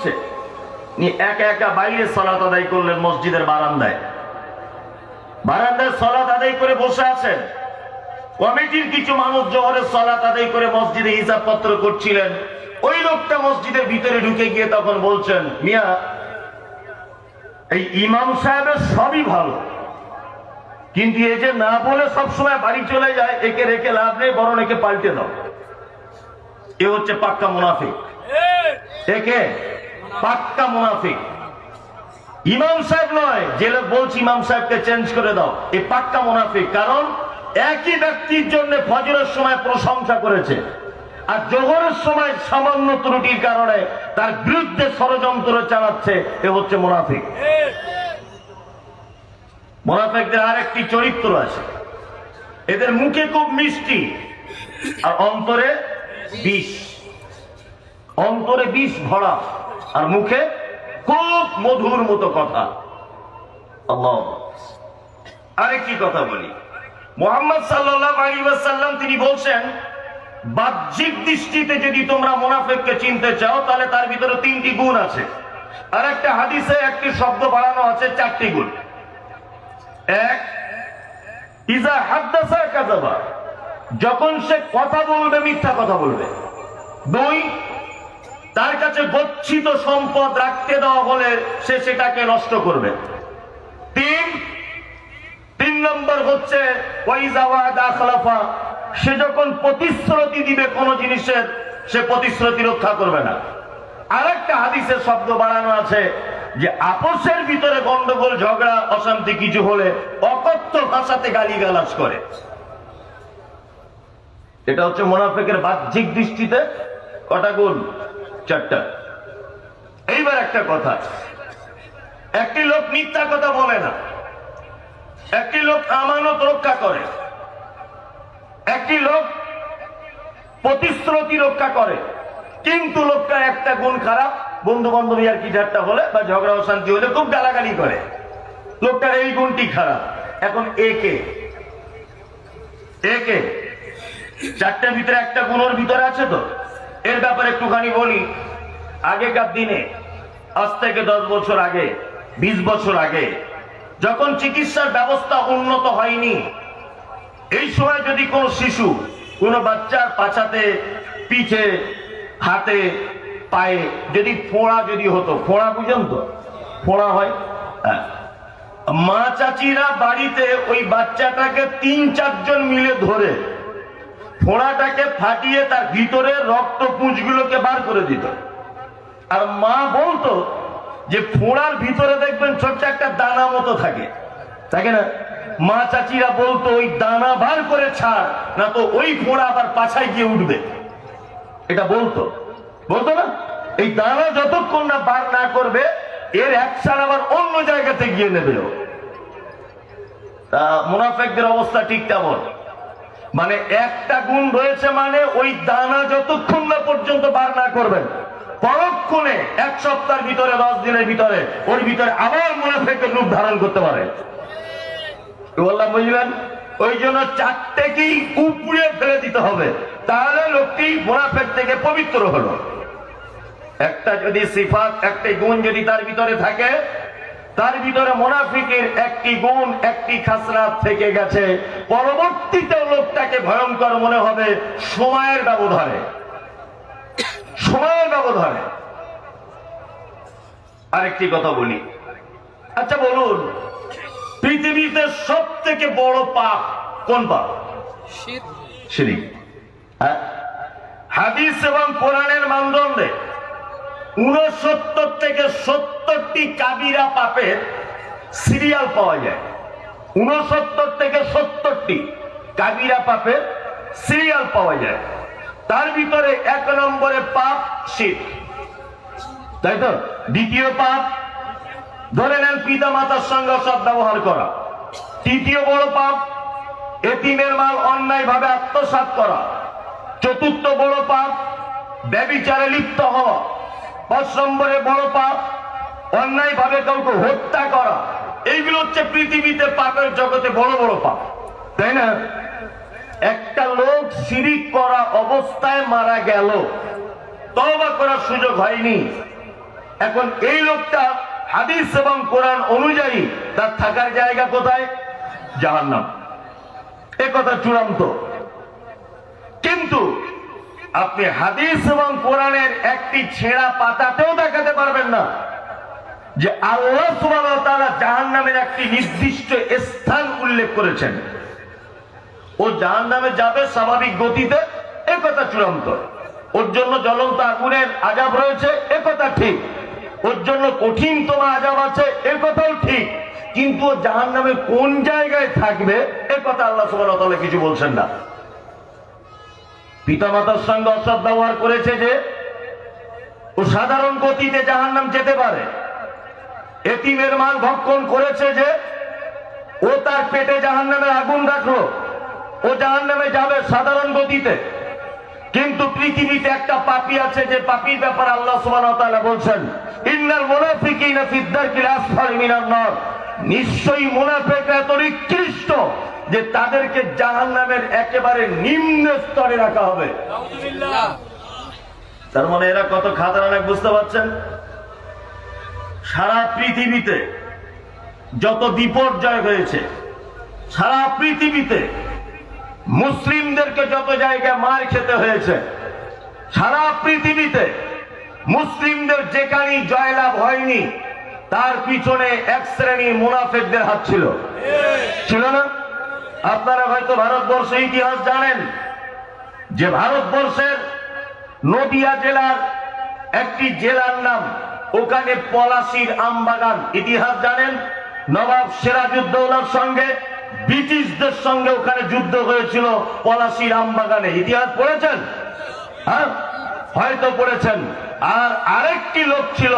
করছে, একা একা বাইরে সালাত আদায় করলেন, মসজিদের বারান্দায় সালাত আদায় করে বসে আছেন। কমিটির কিছু মানুষ জোহরের সালাত আদায় করে মসজিদে হিসাবপত্র করছিলেন। ওই লোকটা মসজিদের ভিতরে ঢুকে গিয়ে তখন বলছেন, মিয়া এই ইমাম সাহেবের সবই ভালো, কিন্তু এই যে না বলে সবসময় বাড়ি চলে যায়, একে রেখে লাভ নেই, বরং একে পাল্টে দাও। এ হচ্ছে পাক্কা মুনাফিক, একে পাক্কা মুনাফিক। ইমাম সাহেব নয়, যে লোক বলছি ইমাম সাহেবকে চেঞ্জ করে দাও, এ পাক্কা মুনাফিক। কারণ একই ব্যক্তির জন্য ফজরের সময় প্রশংসা করেছে, আর জোহরের সময় সামান্য ত্রুটির কারণে তার বিরুদ্ধে ষড়যন্ত্র চালাচ্ছে, এ হচ্ছে মুনাফিক। মুনাফিকদের আরেকটি চরিত্র আছে, এদের মুখে খুব মিষ্টি আর অন্তরে বিষ, অন্তরে বিষ ভরা আর মুখে খুব মধুর মতো কথা। আল্লাহ। আরেকটি কথা বলি, মুহাম্মদ সাল্লাল্লাহু আলাইহি ওয়াসাল্লাম তিনি বলছেন, বাহ্যিক দৃষ্টিতে যদি তোমরা মুনাফিককে চিনতে চাও তাহলে তার ভিতরে 3টি গুণ আছে। আর একটা হাদিসে একটি শব্দ বাড়ানো আছে, 4টি গুণ। এক, ইজা হাদ্দাসা কাযাবা, যখন সে কথা বলবে মিথ্যা কথা বলবে। 2, তার কাছে গচ্ছিত সম্পদ রাখতে দেওয়া হলে সে সেটাকে নষ্ট করবে। 3 নম্বর হচ্ছে ওয়াইজা ওয়াদা খালাফা, সে যখন প্রতিশ্রুতি দিবে কোন জিনিসের, সে প্রতিশ্রুতি রক্ষা করবে না। আরেকটা হাদিসের শব্দ বাড়ানো আছে যে আপোষের ভিতরে গন্ডগোল, ঝগড়া, অশান্তি কিছু হলে অকথ্য ভাষাতে গালিগালাজ করে। এটা হচ্ছে মুনাফিকের বাহ্যিক দৃষ্টিতে কটা গুণ? 4টা। এইবার একটা কথা, একটি লোক মিথ্যা কথা বলে না, একটি লোক আমানত রক্ষা করে, একটি লোক প্রতিশ্রুতি রক্ষা করে, কিন্তু লোকটা একটা গুণ খারাপ, বন্ধু বান্ধবী আর কি ঠাট্টা হলে বা ঝগড়া অশান্তি হলে খুব গালাগালি করে, লোকটার এই গুণটি খারাপ। এখন একে 4টার ভিতরে একটা গুণের ভিতরে আছে, তো এর ব্যাপারে একটুখানি বলি। আগেকার দিনে, আজ থেকে 10 বছর আগে, 20 বছর আগে, যখন চিকিৎসার ব্যবস্থা উন্নত হয়নি, এই সময় যদি কোনো শিশু, কোনো বাচ্চার পাছাতে, পিঠে, হাতে, পায়ে যদি ফোঁড়া যদি হতো, ফোঁড়া বুঝেন তো, ফোঁড়া হয়, মা চাচিরা বাড়িতে ওই বাচ্চাটাকে 3-4 জন মিলে ধরে ফোঁড়াটাকে ফাটিয়ে তার ভিতরে রক্ত পুঁজগুলোকে বার করে দিত। আর মা বলতো যে ফোঁড়ার ভিতরে দেখবেন ছোট্ট একটা দানা মতো থাকে, তাকে না? মা চাচিরা বলতো ওই দানা বার করে ছাড়, না তো ওই ফোঁড়া আবার পাছায় গিয়ে উঠবে। এটা বলতো না? এই দানা যতক্ষণ না বার না করবে, এর অ্যাকশন আবার অন্য জায়গাতে গিয়ে নেবে। মুনাফিকদের অবস্থা ঠিক তেমন। মানে একটা গুণ রয়েছে, মানে ওই দানা যতক্ষণ না পর্যন্ত বার না করবেন, পরক্ষণে 1 সপ্তাহের ভিতরে, 10 দিনের ভিতরে ওর ভিতরে আবার মুনাফিকের রূপ ধারণ করতে পারে। বললাম, বুঝলেন? ওই জন্য 4টেকেই উপড়ে ফেলে দিতে হবে, তাহলে লোকটি মুনাফিক থেকে পবিত্র হলো। একটা যদি সিফাত, একটি গুণ যদি তার ভিতরে থাকে, তার ভিতরে মুনাফিকের একটি গুণ, একটি খাসলাত থেকে গেছে, পরবর্তীতে লোকটাকে ভয়ঙ্কর মনে হবে সময়ের ব্যবধানে। আরেকটি কথা বলি, আচ্ছা বলুন, পৃথিবীতে সব থেকে বড় পাপ কোন পাপ? শিরক। হাদিস এবং কোরআনের মানদণ্ডে 69 থেকে 70টি কাবিরা পাপের সিরিয়াল পাওয়া যায়। 69 থেকে 70টি কাবিরা পাপের সিরিয়াল পাওয়া যায়। তার ভিতরে 1 নম্বরে পাপ শিরক, তাই তো? দ্বিতীয় পাপ ধরে নেন পিতা মাতার সঙ্গে সদ্ব্যবহার করা। তৃতীয় বড় পাপ এতিমের মাল অন্যায় ভাবে আত্মসাৎ করা। চতুর্থ বড় পাপ ব্যভিচারে লিপ্ত হওয়া। 5 নম্বরে বড় পাপ অন্যায় ভাবে কাউকে হত্যা করা। এইগুলো হচ্ছে পৃথিবীতে পাপের জগতে বড় বড় পাপ, তাই না? একটা লোক শিরিক করা অবস্থায় মারা গেল, তওবা করার সুযোগ হয়নি, এখন এই লোকটা হাদিস এবং কোরআন অনুযায়ী তার থাকার জায়গা কোথায়? জাহান্নাম। এ কথা চূড়ান্ত। কিন্তু আপনি হাদিস এবং কোরআনের একটি ছেঁড়া পাতাতেও দেখাতে পারবেন না যে আল্লাহ সুবহানাহু ওয়া তাআলা জাহান্নামের একটি নির্দিষ্ট স্থান উল্লেখ করেছেন। ও জাহান্নামে যাবে স্বাভাবিক গতিতে, এ কথা চূড়ান্ত। ওর জন্য জ্বলন্ত আগুনের আযাব রয়েছে, এ কথা ঠিক। ওর জন্য কঠিন তোমার আযাব আছে, এ কথাও ঠিক। কিন্তু ও জাহান্নামে কোন জায়গায় থাকবে, এ কথা আল্লাহ সুবহানাহু ওয়া তাআলা কিছু বলছেন না। পিতামাতার সঙ্গে অসৎ ব্যবহার করেছে যে ও সাধারণ গতিতে জাহান্নাম যেতে পারে। এতিমের মাল ভক্ষণ করেছে যে ও তার পেটে জাহান্নামের আগুন রাখলো, ও জাহান্নামে যাবে সাধারণ গতিতে। কিন্তু পৃথিবীতে একটা পাপী আছে যে পাপীর ব্যাপারে আল্লাহ সুবহানাহু ওয়া তাআলা বলছেন ইন্নাল মুনাফিকিনা ফিদ দারকিল আসফালি মিনান নার, নিশ্চয়ই মুনাফিকরা এত নিকৃষ্ট যে তাদেরকে জাহান্নামের একেবারে নিম্ন স্তরে রাখা হবে। নাউযুবিল্লাহ। তার মানে এরা কত খাতারনাক বুঝতে পারছেন? সারা পৃথিবীতে যত বিপর্যয় হয়েছে, সারা পৃথিবীতে মুসলিমদেরকে যত জায়গায় মার খেতে হয়েছে, সারা পৃথিবীতে মুসলিমদের যেখানেই জয়লাভ হয়নি তার পিছনে এক শ্রেণীর মুনাফিকদের হাত ছিল, ছিল না? আপনারা হয়তো ভারতবর্ষের ইতিহাস জানেন যে ভারতবর্ষের নদিয়া জেলার একটি জেলার নাম, ওখানে পলাশীর আমবাগান। ইতিহাস জানেন? নবাব সিরাজউদ্দৌলার সঙ্গে ব্রিটিশদের সঙ্গে ওখানে যুদ্ধ হয়েছিল পলাশীর আমবাগানে। ইতিহাস পড়েছেন? হ্যাঁ, হয়তো পড়েছেন। আর আরেকটি লোক ছিল,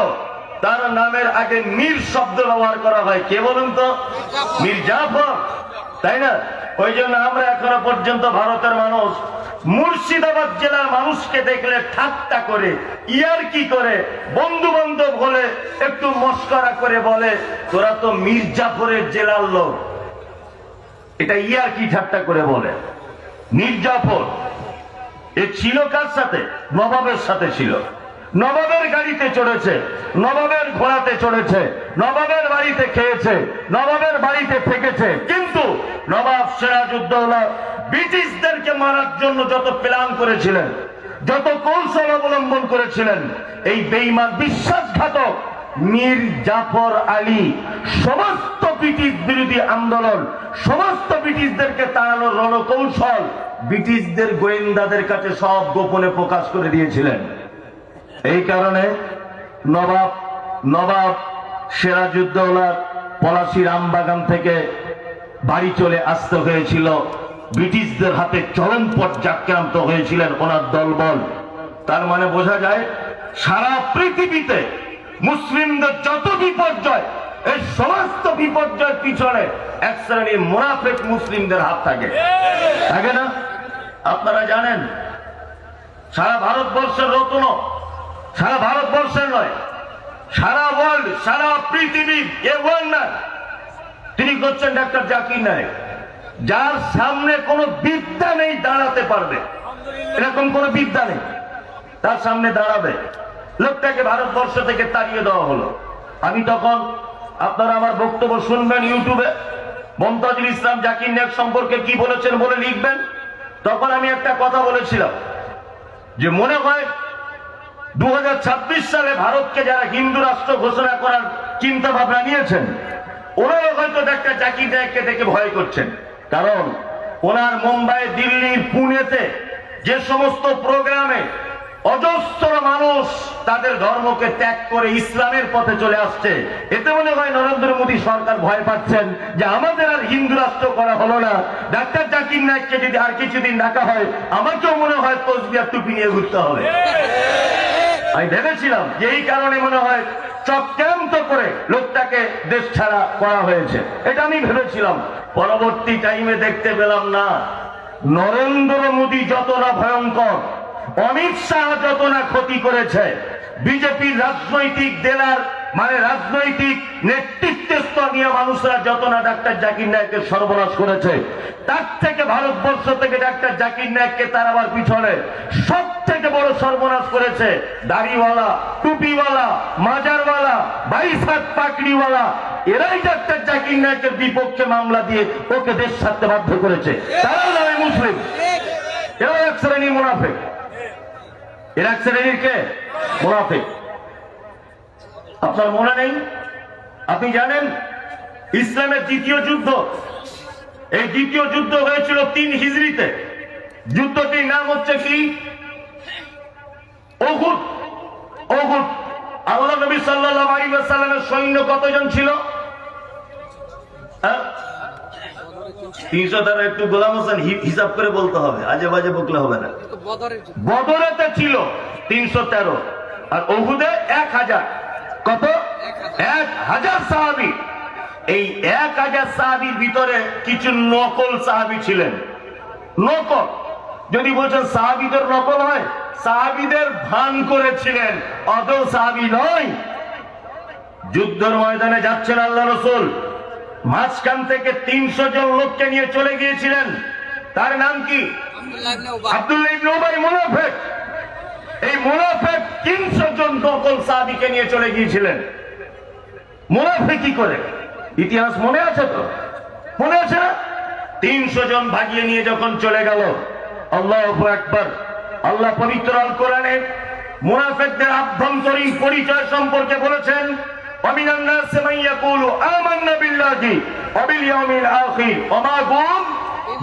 তার নামের আগে মীর শব্দ ব্যবহার করা হয়। কে বলুন তো? মীর জাফর, তাই না? ওই জন্য আমরা এখনো পর্যন্ত ভারতের মানুষ মুর্শিদাবাদ জেলার মানুষকে দেখলে ঠাট্টা করে, ইয়ারকি করে, বন্ধু বান্ধব হলে একটু মস্করা করে বলে তোরা তো মীর জাফরের জেলার লোক। এটা ইয়ারকি ঠাট্টা করে বলে। মীর জাফর এ ছিল কার সাথে? নবাবের সাথে ছিল। নবাবের গাড়িতে চড়েছে, নবাবের ঘোড়াতে চড়েছে, নবাবের বাড়িতে খেয়েছে, নবাবের বাড়িতে থেকেছে। কিন্তু নবাব সিরাজউদ্দৌলা ব্রিটিশদেরকে মারার জন্য যত প্ল্যান করেছিলেন, যত কৌশল অবলম্বন করেছিলেন, এই বেঈমান বিশ্বাসঘাতক মীর জাফর আলী সমস্ত ব্রিটিশ বিরোধী আন্দোলন, সমস্ত ব্রিটিশদেরকে তাড়ানোর রণকৌশল ব্রিটিশদের গোয়েন্দাদের কাছে সব গোপনে প্রকাশ করে দিয়েছিলেন। এই কারণে নবাব সিরাজউদ্দৌলার পলাশীর আমবাগান থেকে বাড়ি চলে আসতে হয়েছিল। ব্রিটিশদের হাতে চরম পর্যাক্রান্ত হয়েছিলেন ওনার দলবল। তার মানে বোঝা যায় সারা পৃথিবীতে মুসলিমদের যত বিপর্যয়, এই সমস্ত বিপর্যয়ের পিছনে এক শ্রেণীর মুনাফিক মুসলিমদের হাত থাকে, থাকে না? আপনারা জানেন সারা ভারতবর্ষের রত্ন, সারা ভারতবর্ষের নয়, সারা ওয়ার্ল্ড, সারা পৃথিবীর এ ওয়ান্ডার তিনি করছেন ডাক্তার জাকির নায়েক, যার সামনে কোনো বিদ্যা নেই দাঁড়াতে পারবে, এরকম কোনো বিদ্যা নেই, তার সামনে দাঁড়াবে। লোকটাকে ভারতবর্ষ থেকে তাড়িয়ে দেওয়া হলো। আমি তখন, আপনারা আমার বক্তব্য শুনবেন ইউটিউবে, মমতাজুল ইসলাম জাকির নায়েক সম্পর্কে কি বলেছেন বলে লিখবেন। তখন আমি একটা কথা বলেছিলাম যে মনে হয় 2026 সালে ভারতকে যারা হিন্দু রাষ্ট্র ঘোষণা করার চিন্তা ভাবনা নিয়েছেন, ওনারা হয়তো ডাক্তার জাকির নায়েককে দেখে ভয় করছেন। কারণ ওনার মুম্বাই, দিল্লি, পুনেতে যে সমস্ত প্রোগ্রামে অজস্র মানুষ তাদের ধর্মকে ত্যাগ করে ইসলামের পথে চলে আসছে, এতে মনে হয় নরেন্দ্র মোদী সরকার ভয় পাচ্ছেন যে আমাদের আর হিন্দু রাষ্ট্র করা হলো না। ডাক্তার জাকির নায়েককে যদি আর কিছুদিন ডাকা হয়, আমাকেও মনে হয় তসবিহ টুপি নিয়ে ঘুরতে হবে। আমি ভেবেছিলাম যে এই কারণে মনে হয় চক্রান্ত করে লোকটাকে দেশ ছাড়া করা হয়েছে, এটা আমি ভেবেছিলাম। পরবর্তী টাইমে দেখতে পেলাম না, নরেন্দ্র মোদী যত না ভয়ঙ্কর, অমিত শাহ যত না ক্ষতি করেছে, বিজেপির রাজনৈতিক মানে রাজনৈতিক নেতৃত্বের স্তরীয় মানুষরা যত না ডাক্তার জাকির নায়েকের সর্বনাশ করেছে, তার থেকে ভারতবর্ষ থেকে ডাক্তার জাকির নায়েককে তার আবার পিছনে সব থেকে বড় সর্বনাশ করেছে দাড়িওয়ালা, টুপিওয়ালা, মাজারওয়ালা, 22 হাত পাকড়িওয়ালা। এরাই ডাক্তার জাকির নায়েকের বিপক্ষে মামলা দিয়ে ওকে দেশ ছাড়তে বাধ্য করেছে। তারাও নয় মুসলিম, এরাও এক শ্রেণীর মুনাফিক। এরা এক শ্রেণীর কে? মুনাফিক। আপনার মনে নেই? আপনি জানেন ইসলামের দ্বিতীয় যুদ্ধ, এই দ্বিতীয় যুদ্ধ হয়েছিল 3 হিজরিতে। যুদ্ধটির নাম হচ্ছে কি? উহুদ। উহুদ। আল্লাহ নবী সাল্লাল্লাহু আলাইহি ওয়াসাল্লামের সৈন্য কতজন ছিল? 300 দ্বারা একটু গোলাম হোসেন হিসাব করে বলতে হবে, আজে বাজে বকলে হবে না। বদরেতে ছিল 313 আর উহুদে 1000। কত? 1000 সাহাবী। এই 1000 সাহাবীর ভিতরে কিছু নকল সাহাবী ছিলেন। নকল, যদি বলছেন সাহাবীদের নকল হয়, সাহাবীদের ভান করেছিলেন, অদল সাহাবী নয়। যুদ্ধের ময়দানে যাচ্ছেন আল্লাহ রাসূল, মাঝখান থেকে 300 জন লোককে নিয়ে চলে গিয়েছিলেন। তার নাম কি? আব্দুল্লাহ ইবনে উবাই মুনাফিক। এই মুনাফিক 300 জন নকল সাহাবীকে নিয়ে চলে গিয়েছিলেন। মুনাফিক কি করে? ইতিহাস মনে আছে তো? মনে আছে না? 300 জন ভাগিয়ে নিয়ে যখন চলে গেল, আল্লাহু আকবার। আল্লাহ পবিত্র আল কোরআনে মুনাফিকদের আভ্যন্তরীণ পরিচয় সম্পর্কে বলেছেন, ওয়ামিনান নাসি মান ইয়াকুলু আমান্না বিল্লাহি ওয়া বিল ইয়াউমিল আখির ওয়া মা হুম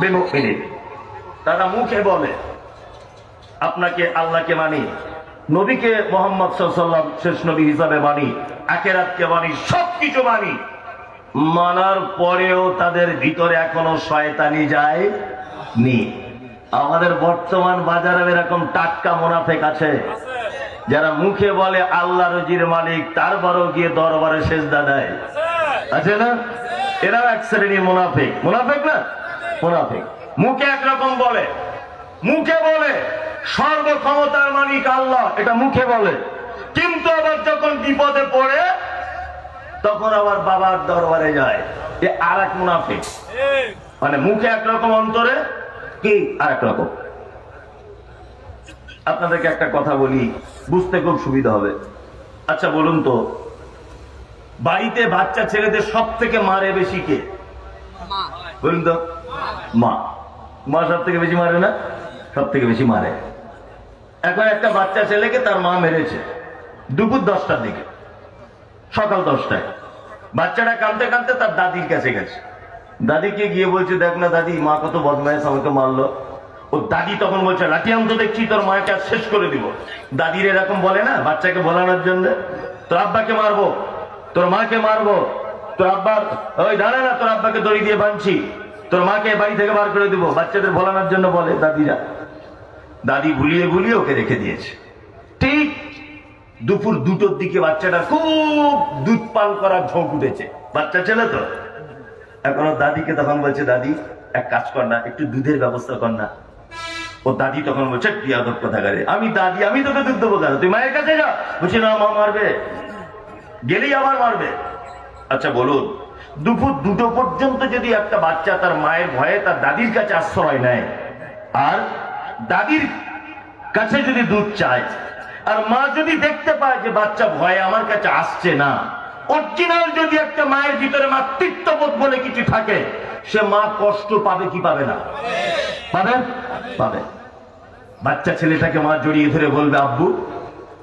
বিমুমিনিন। তারা মুখে বলে আপনাকে আল্লাহকে মানি, নবীকে মুহাম্মদ সাল্লাল্লাহু আলাইহি ওয়াসাল্লাম শেষ নবী হিসাবে মানি, আখিরাতকে মানি, সবকিছু মানি। মানার পরেও তাদের ভিতরে এখনো শয়তানি যায়নি। আমাদের বর্তমান বাজারে এরকম টাটকা মুনাফিক আছে, যারা মুখে বলে আল্লাহ রজির মালিক, তারপরও গিয়ে দরবারে সেজদা দেয়। আছে না? এরাও এক শ্রেণীর মুনাফিক। মুনাফিক না? মুনাফিক। মুখে একরকম বলে, মুখে বলে সর্বক্ষমতার মালিক আল্লাহ, এটা মুখে বলে, কিন্তু আবার যখন বিপদে পড়ে তখন আবার বাবার দরবারে যায়। এ আর এক মুনাফিক। মানে মুখে একরকম, অন্তরে কি আরেক রকম। আপনাদেরকে একটা কথা বলি, বুঝতে খুব সুবিধা হবে। আচ্ছা বলুন তো, বাড়িতে বাচ্চা ছেলেদের সব থেকে মারে বেশি কে? বলুন তো। মা। মা সব থেকে বেশি মারে না? সব থেকে বেশি মারে। এখন একটা বাচ্চা ছেলেকে তার মা মেরেছে দুপুর 10টার দিকে, সকাল 10টায়। বাচ্চাটা কাঁদতে কাঁদতে তার দাদির কাছে গেছে। দাদিকে গিয়ে বলছে, দেখ না দাদি, মা কত বদমাইশ, আমাকে মারলো। ও দাদি তখন বলছে, লাঠি আনতে দেখছি, তোর মাকে আর শেষ করে দিব। দাদির এরকম বলে না বাচ্চাকে ভোলানোর জন্য, তোর আব্বাকে মারবো, তোর মাকে মারবো, তোর আব্বার ওই দাঁড়া না, তোর আব্বাকে দড়ি দিয়ে বাঁধছি, তোর মাকে বাড়ি থেকে বার করে দিব, বাচ্চাদের ভোলানোর জন্য বলে দাদিরা। দাদি ভুলিয়ে ভুলিয়ে ওকে রেখে দিয়েছে। ঠিক দুপুর 2টোর দিকে বাচ্চাটা খুব দুধ পান করার ঝোঁক উঠেছে, বাচ্চা ছেলে তো। এখন দাদিকে তখন বলছে, দাদি এক কাজ কর না, একটু দুধের ব্যবস্থা কর না। ও দাদি তখন বলছে, বিয়াদব কোথাকারে, আমি দাদি, আমি তোকে দুধ দেবো কেন, তুই মায়ের কাছে যা। বলছি না, মা মারবে, গেলেই আবার মারবে। আচ্ছা বলুন, দুপুর 2টো পর্যন্ত যদি একটা বাচ্চা তার মায়ের ভয়ে তার দাদির কাছে আশ্রয় নেয়, আর দাদির কাছে যদি দুধ চায়, আর মা যদি দেখতে পায় যে বাচ্চা ভয়ে আমার কাছে আসছে না, অরিজিনাল যদি একটা মায়ের ভিতরে মাতৃত্ববোধ বলে কিছু থাকে, সে মা কষ্ট পাবে কি পাবে না? পাবে, পাবে। বাচ্চা ছেলেটাকে মা জড়িয়ে ধরে বলবে, আব্বু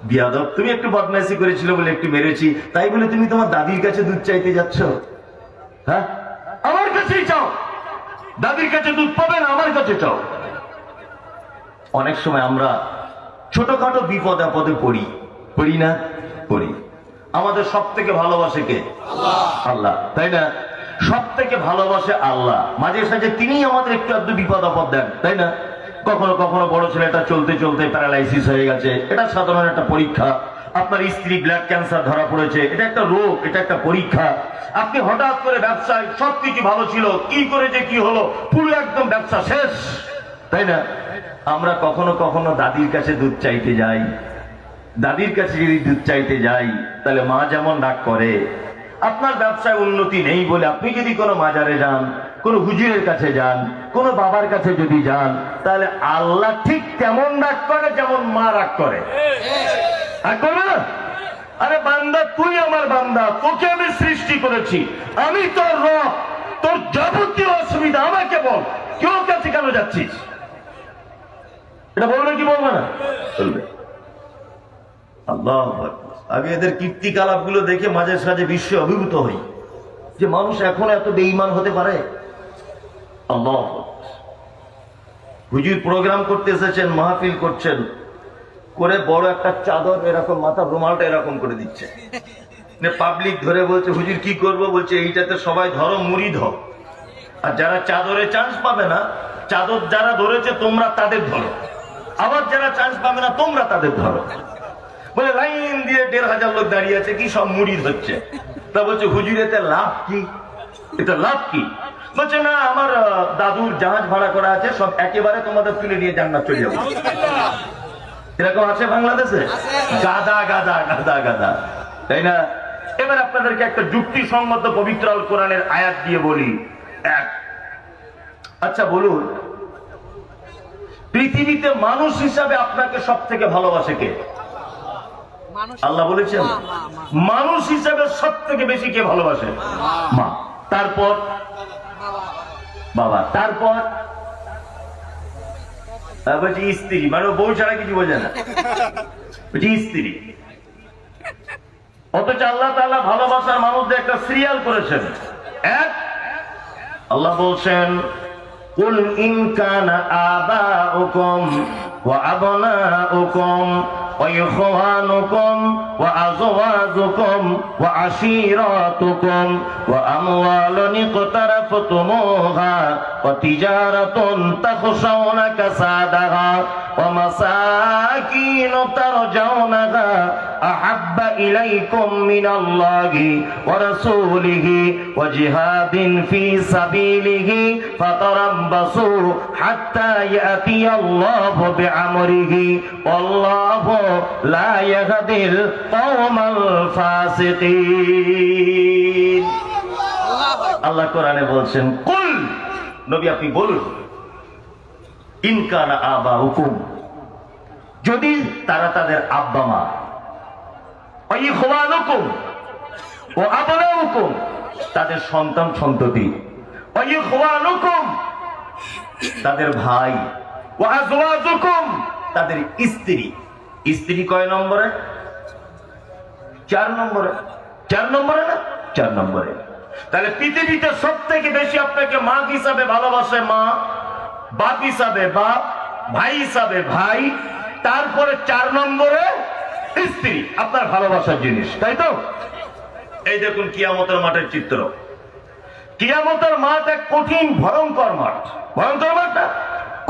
বিয়াদব, তুমি একটু বদমাইশি করেছিল বলে একটু মেরেছি, তাই বলে তুমি তোমার দাদির কাছে দুধ চাইতে যাচ্ছ? হ্যাঁ, আমার কাছেই চাও। দাদির কাছে দুধ পাবে না, আমার কাছে চাও। অনেক সময় আমরা ছোটখাটো বিপদ আপদে পড়ি, পড়ি না? পড়ি। আমাদের সব থেকে ভালোবাসে কে? আল্লাহ, তাই না? সব থেকে ভালোবাসে আল্লাহ। মাঝে সাঝে তিনি আমাদের একটু আধটু বিপদ আপদ দেন, তাই না? কখনো কখনো বড় ছেলেটা চলতে চলতে প্যারালাইসিস হয়ে গেছে, এটা সাধারণ একটা পরীক্ষা। আপনার স্ত্রী ব্লাড ক্যান্সার ধরা পড়েছে, এটা একটা রোগ, এটা একটা পরীক্ষা। আপনি হঠাৎ করে ব্যবসায় সবকিছু ভালো ছিল, কি করে যে কি হলো, পুরো একদম ব্যবসা শেষ, তাই না? আমরা কখনো কখনো দাদির কাছে দুধ চাইতে যাই, দাদির কাছে যদি দুধ চাইতে যাই তাহলে মা যেমন ডাক করে, আপনার ব্যবসায় উন্নতি নেই বলে আপনি যদি কোনো মাজারে যান, কোনো হুজুরের কাছে যান, কোনো বাবার কাছে যদি যান, তাহলে আল্লাহ ঠিক তেমন ডাক করে যেমন মা ডাক করে। আরে বান্দা, তুই আমার বান্দা, তোকে আমি সৃষ্টি করেছি, আমি তোর রব, তোর যাবতীয় অসুবিধা আমাকে বল, কেউ কাছে কেন যাচ্ছিস? এটা বলবে কি বলবে না? বলবে। আল্লাহ, আমি এদের কীর্তিকলাপ গুলো দেখে মাঝে সাঝে বিশ্বে অভিভূত হই যে মানুষ এখনো এত বেঈমান হতে পারে। আল্লাহ, হুজুর প্রোগ্রাম করতে এসেছেন, মাহফিল করছেন, করে বড় একটা চাদর এরকম মাথার রুমালটা এরকম করে দিচ্ছে, পাবলিক ধরে বলছে হুজুর কি করব? বলছে এইটাতে সবাই ধরো, মুড়ি ধর, আর যারা চাদরে চান্স পাবে না, চাদর যারা ধরেছে তোমরা তাদের ধরো, আবার যারা চান্স পাবে না তোমরা তাদের ধরো। বলে লাইন দিয়ে ১,৫০০ লোক দাঁড়িয়ে আছে, কি সব মুড়ি ধরছে। তা বলছে হুজুর এতে লাভ কি? এটা লাভ কি? বলছে না, আমার দাদুর জাহাজ ভাড়া করা আছে, সব একেবারে তোমাদের তুলে নিয়ে জান্নাত চলে যাবে। এরকম আছে বাংলাদেশে? গাদা গাদা গাদা গাদা, তাই না? এবার আপনাদেরকে একটা যুক্তিসঙ্গত পবিত্র আল কোরআনের আয়াত দিয়ে বলি। আচ্ছা বলুন, পৃথিবীতে মানুষ হিসাবে আপনাকে সব থেকে ভালোবাসে কে? আল্লাহ বলেছেন মানুষ হিসাবে সব থেকে বেশি কে ভালোবাসে? মা। তারপর বাবা, তারপর বলছি স্ত্রী, মানে বউ ছাড়া কিছু বোঝে না, বলছি স্ত্রী। অথচ আল্লাহ তাআলা ভালোবাসার মানুষদের একটা সিরিয়াল করেছেন। এক, আল্লাহ বলছেন কুল ইন কানা আবাউকুম ওয়া আবনাউকুম ওয়া ইখওয়ানুকুম ওয়া আযওয়াজুকুম ওয়া আশীরাতুকুম ওয়া আমওয়ালুন ইকতারাফতুমুহা ওয়া তিজারাতুন তাখশাউনা কাসাদাহা ওয়া মাসাকিন তারজাউনাহা আহাব্বা ইলাইকুম মিনাল্লাহি ওয়া রাসূলিহি ওয়া জিহাদিন ফি সাবিলিহি ফাতারাব্বাসু হাত্তা ইয়াতিয়াল্লাহু বিআমরিহি আল্লাহু লা ইয়াহদিল কওমাল ফাসিকিন। আল্লাহ কোরআনে বলছেন কুল, নবী আপনি বলুন, ইন কানা আবাউকুম, যদি তারা তাদের আব্বা মা, ওয়া ইখওয়ানুকুম ওয়া আবনাউকুম, তাদের সন্তান সন্ততি, ওয়া ইখওয়ানুকুম, তাদের ভাই, ওয়া আযওয়াজুকুম, তাদের স্ত্রী। স্ত্রী কয় নম্বরে? 4 নম্বরে। 4 নম্বরে না? 4 নম্বরে। তাহলে পৃথিবীতে সব থেকে বেশি আপনাকে মা হিসাবে ভালোবাসে মা, বাপ হিসাবে বাপ, ভাই হিসাবে ভাই, তারপরে 4 নম্বরে স্ত্রী, আপনার ভালোবাসার জিনিস, তাই তো? এই দেখুন কিয়ামতের মাঠের চিত্র। কিয়ামতের মাঠ এক কঠিন ভয়ঙ্কর মাঠ। ভয়ঙ্কর মাঠটা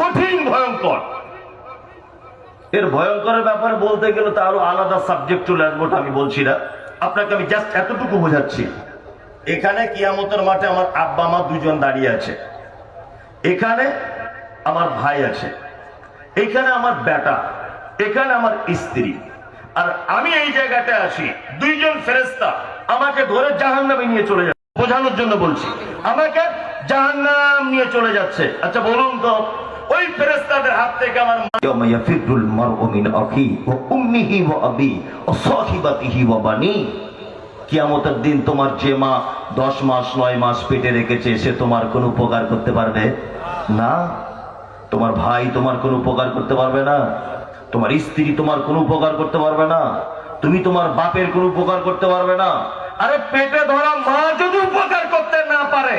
কঠিন ভয়ঙ্কর। এর ভয়ঙ্করের ব্যাপারে বলতে গেলে তো আরো আলাদা সাবজেক্ট চলে আসবো, আমি বলছি না, আপনাকে আমি জাস্ট এতটুকু বোঝাচ্ছি। এখানে কিয়ামতের মাঠে আমার আব্বা মা দুজন দাঁড়িয়ে আছে, এখানে আমার ভাই আছে, এখানে আমার বেটা, এখানে আমার স্ত্রী, আর আমি এই জায়গাতে আসি, দুইজন ফেরেশতা আমাকে ধরে জাহান্নামে নিয়ে চলে যাচ্ছে। বোঝানোর জন্য বলছি, আমাকে জাহান্নাম নিয়ে চলে যাচ্ছে। আচ্ছা বলুন তো, ওই ফেরেশতাদের হাত থেকে আমার ইয়াউমা ইয়াফিরুল মারউ মিন আখি ওয়া উম্মিহি ওয়া আবি ওয়া সাহিবাতিহি ওয়া বানি, কিয়ামতের দিন তোমার যে মা 10 মাস 9 মাস পেটে রেখেছে সে তোমার কোনো উপকার করতে পারবে না, তোমার ভাই তোমার কোনো উপকার করতে পারবে না, তোমার স্ত্রী তোমার কোনো উপকার করতে পারবে না, তুমি তোমার বাপের কোনো উপকার করতে পারবে না। আরে পেটে ধরা মা যদি উপকার করতে না পারে,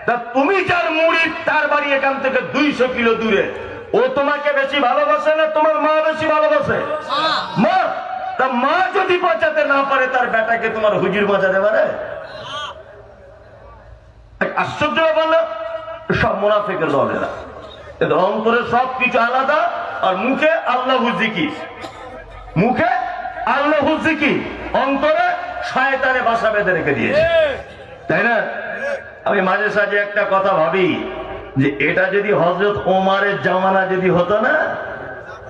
তা তুমি যার মুরিদ তার বাড়ি এখান থেকে 200 কিলো দূরে, ও তোমাকে বেশি ভালোবাসে না তোমার মা বেশি ভালোবাসে? মা। তা মা যদি বাঁচাতে না পারে তার বেটাকে তোমার হুজুর বাঁচাতে পারে? আশ্চর্য ব্যাপার না? সব মুনাফিকের দলেরা, এদের অন্তরে সবকিছু আলাদা, আর মুখে আল্লাহু জিকির, মুখে আল্লাহু জিকির, অন্তরে শয়তানে বাসা বেঁধে রেখে দিয়েছে, তাই না? আমি মাঝে সাঝে একটা কথা ভাবি যে এটা যদি হযরত ওমরের জামানা যদি হতো না,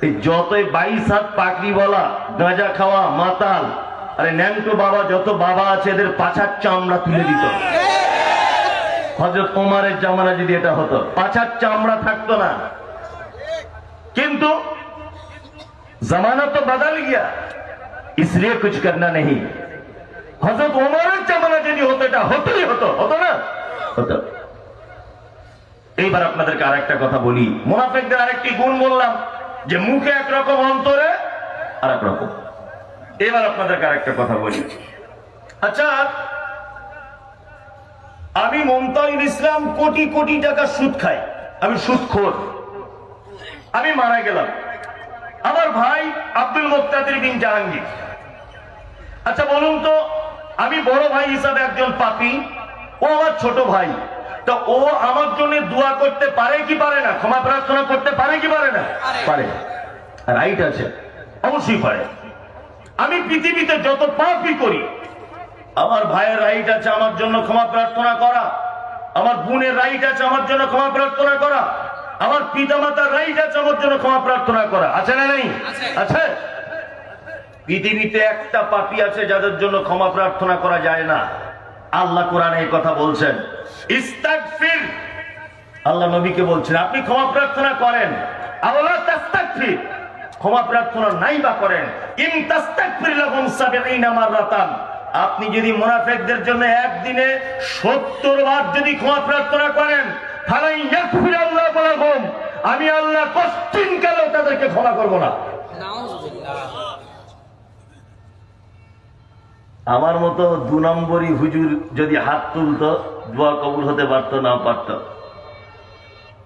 এই যতই 22 হাত পাকড়ি বলা, গাঁজা খাওয়া, মাতাল, আরে ন্যাংটো বাবা যত বাবা আছে এদের পাছার চামড়া তুলে দিত। হযরত ওমরের জামানা যদি এটা হতো, পাছার চামড়া থাকতো না। কিন্তু जमाना तो बदल गया, इसलिए कुछ करना नहीं। हजरत उमरेর জামানা যদি হতো এটা হতোই হতো, হতো না? হতো। এইবার আপনাদেরকে আরেকটা কথা বলি, মুনাফিকদের আরেকটি গুণ বললাম যে মুখে একরকম অন্তরে আরেক রকম। এবার আপনাদেরকে আরেকটা কথা বলি। আচ্ছা, আমি মুমতাজুল ইসলাম কোটি কোটি টাকা সুদ খাই, আমি সুদখোর, আমি মারা গেলাম, আমার ভাই আব্দুল মুক্তাদির বিন জাহাঙ্গীর। আচ্ছা বলুন তো, আমি বড় ভাই হিসাবে একজন পাপী, ও আমার ছোট ভাই, তো ও আমার জন্য দোয়া করতে পারে কি পারে না? ক্ষমা প্রার্থনা করতে পারে কি পারে না? পারে, রাইট আছে, অবশ্যই পারে। আমি পৃথিবীতে যত পাপই করি, আমার ভাইয়ের রাইট আছে আমার জন্য ক্ষমা প্রার্থনা করা, আমার বোনের রাইট আছে আমার জন্য ক্ষমা প্রার্থনা করা, আমার পিতা মাতার রাইট আছে আমার জন্য ক্ষমা প্রার্থনা করা, আছে না নেই? আছে। পৃথিবীতে একটা পাপী আছে যাদের জন্য ক্ষমা প্রার্থনা করা যায় না। আল্লাহ কোরআনে এই কথা বলছেন, ইস্তাগফির। আল্লাহ নবীকে বলছেন আপনি ক্ষমা প্রার্থনা করেন, আওলা তাস্তাগফির, ক্ষমা প্রার্থনা নাই বা করেন, ইন তাস্তাগফির লাহুম ৭০ মাররাতান, আপনি যদি মুনাফিকদের জন্য একদিনে ৭০ বার যদি ক্ষমা প্রার্থনা করেন, ফালাই ইয়াগফির আল্লাহু লাহুম, আমি আল্লাহ কষ্টিন কালেও তাদেরকে ক্ষমা করব না। আমার মতো ২ নম্বরই হুজুর যদি হাত তুলতো, দোয়া কবুল হতে পারতো না পারতো,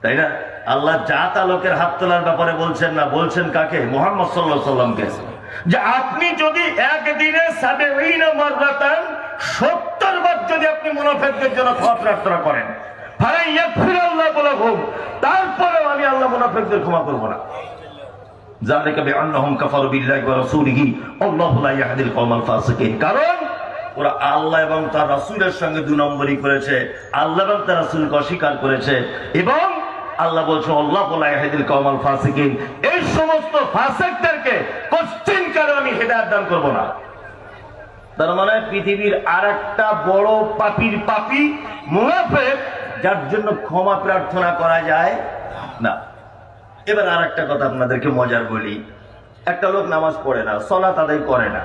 তাই না? আল্লাহ জাত আলোকের হাত তোলার ব্যাপারে বলছেন না, বলছেন কাকে? মুহাম্মদ সাল্লাল্লাহু আলাইহি সাল্লামকে, যে আপনি যদি একদিনে ৭০ মাররাতান ৭০ বার যদি আপনি মুনাফিকদের জন্য ক্ষমা প্রার্থনা করেন, ফালাই ইয়াগফির আল্লাহু লাহুম, তারপরেও আমি আল্লাহ মুনাফিকদের ক্ষমা করব না। যালিকা বিআন্নাহুম কাফারু বিল্লাহি ওয়া রাসূলিহি আল্লাহু লা ইয়াহদিল কওমাল ফাসিকিন, কারণ ওরা আল্লাহ এবং তার রাসূলের সঙ্গে ২ নম্বরই করেছে, আল্লাহ এবং তার রাসূলকে অস্বীকার করেছে, এবং আল্লাহ বলছেন আল্লাহু লা ইয়াহদিল কওমাল ফাসিকিন, এই সমস্ত ফাসিকদেরকে কোশ্চেন করে আমি হেদায়েত দান করব না। তার মানে পৃথিবীর আরেকটা বড় পাপীর পাপী মুনাফিক, যার জন্য ক্ষমা প্রার্থনা করা যায় না। এবার আর একটা কথা আপনাদেরকে মজার বলি, একটা লোক নামাজ পড়ে না, সালাত আদায় করে না।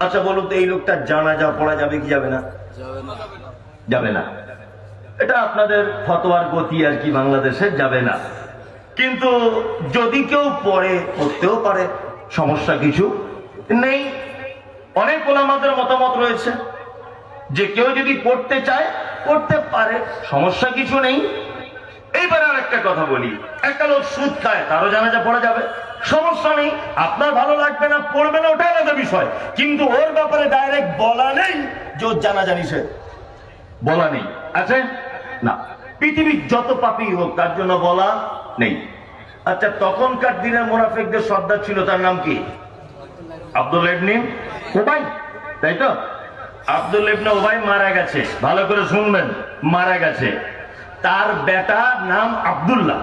আচ্ছা বলুন তো, এই লোকটা জানাজা পড়া যাবে কি যাবে না? যাবে না। এটা আপনাদের ফতোয়ার গতি আর কি, বাংলাদেশে যাবে না। কিন্তু যদি কেউ পড়ে, পড়তেও পারে, সমস্যা কিছু নেই। অনেক ওলামাদের মতামত রয়েছে যে কেউ যদি পড়তে চায় পড়তে পারে, সমস্যা কিছু নেই। এইবার আর একটা কথা বলি, একটা লোক সুদ খায়, তারও জানাজা পড়া যাবে, সমস্যা নেই। আপনার ভালো লাগবে না, পড়বে না, ওটা আলাদা বিষয়, কিন্তু ওর ব্যাপারে ডাইরেক্ট বলা নেই যে ওর জানাজা নিষেধ, বলা নেই, আছে না? পৃথিবীর যত পাপী হোক তার জন্য বলা নেই। আচ্ছা, তখনকার দিনের মুনাফিকদের সর্দার ছিল, তার নাম কি? আব্দুল্লাহ ইবনে উবাই, তাই তো? আব্দুল্লাহ ইবনে উবাই মারা গেছে, ভালো করে শুনবেন, মারা গেছে। তার বেটা নাম আব্দুল্লাহ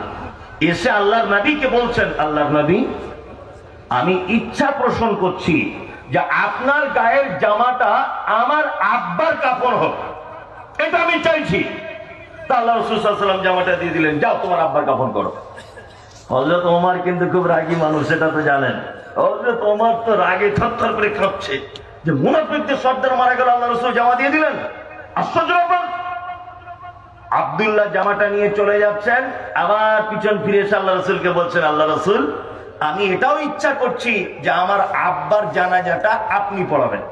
এসে আল্লাহর নবীকে বলছেন, আল্লাহর নবী, আমি ইচ্ছা পোষণ করছি যে আপনার গায়ের জামাটা আমার আব্বার কাপড় হোক, এটা আমি চাইছি। তা আল্লাহ রাসূল সাল্লাল্লাহু আলাইহি ওয়াসাল্লাম জামাটা দিয়ে দিলেন, যাও তোমার আব্বার কাপড় করো। হযরত ওমর কিন্তু খুব রাগী মানুষ, সেটা তো জানেন। হযরত ওমর তো রাগে থরথর করে কাঁপছে যে মুনাফিকদের সর্দার মারা গেল, আল্লাহ রাসূল জামা দিয়ে দিলেন, আশ্চর্য ব্যাপার। আব্দুল্লাহ জামাটা নিয়ে চলে যাচ্ছেন, আবার পিছন ফিরে এসে আল্লাহ রাসূলকে বলছেন, আল্লাহ রাসূল, আমি এটাও ইচ্ছা করছি যে আমার আব্বার জানাজাটা আপনি পড়াবেন,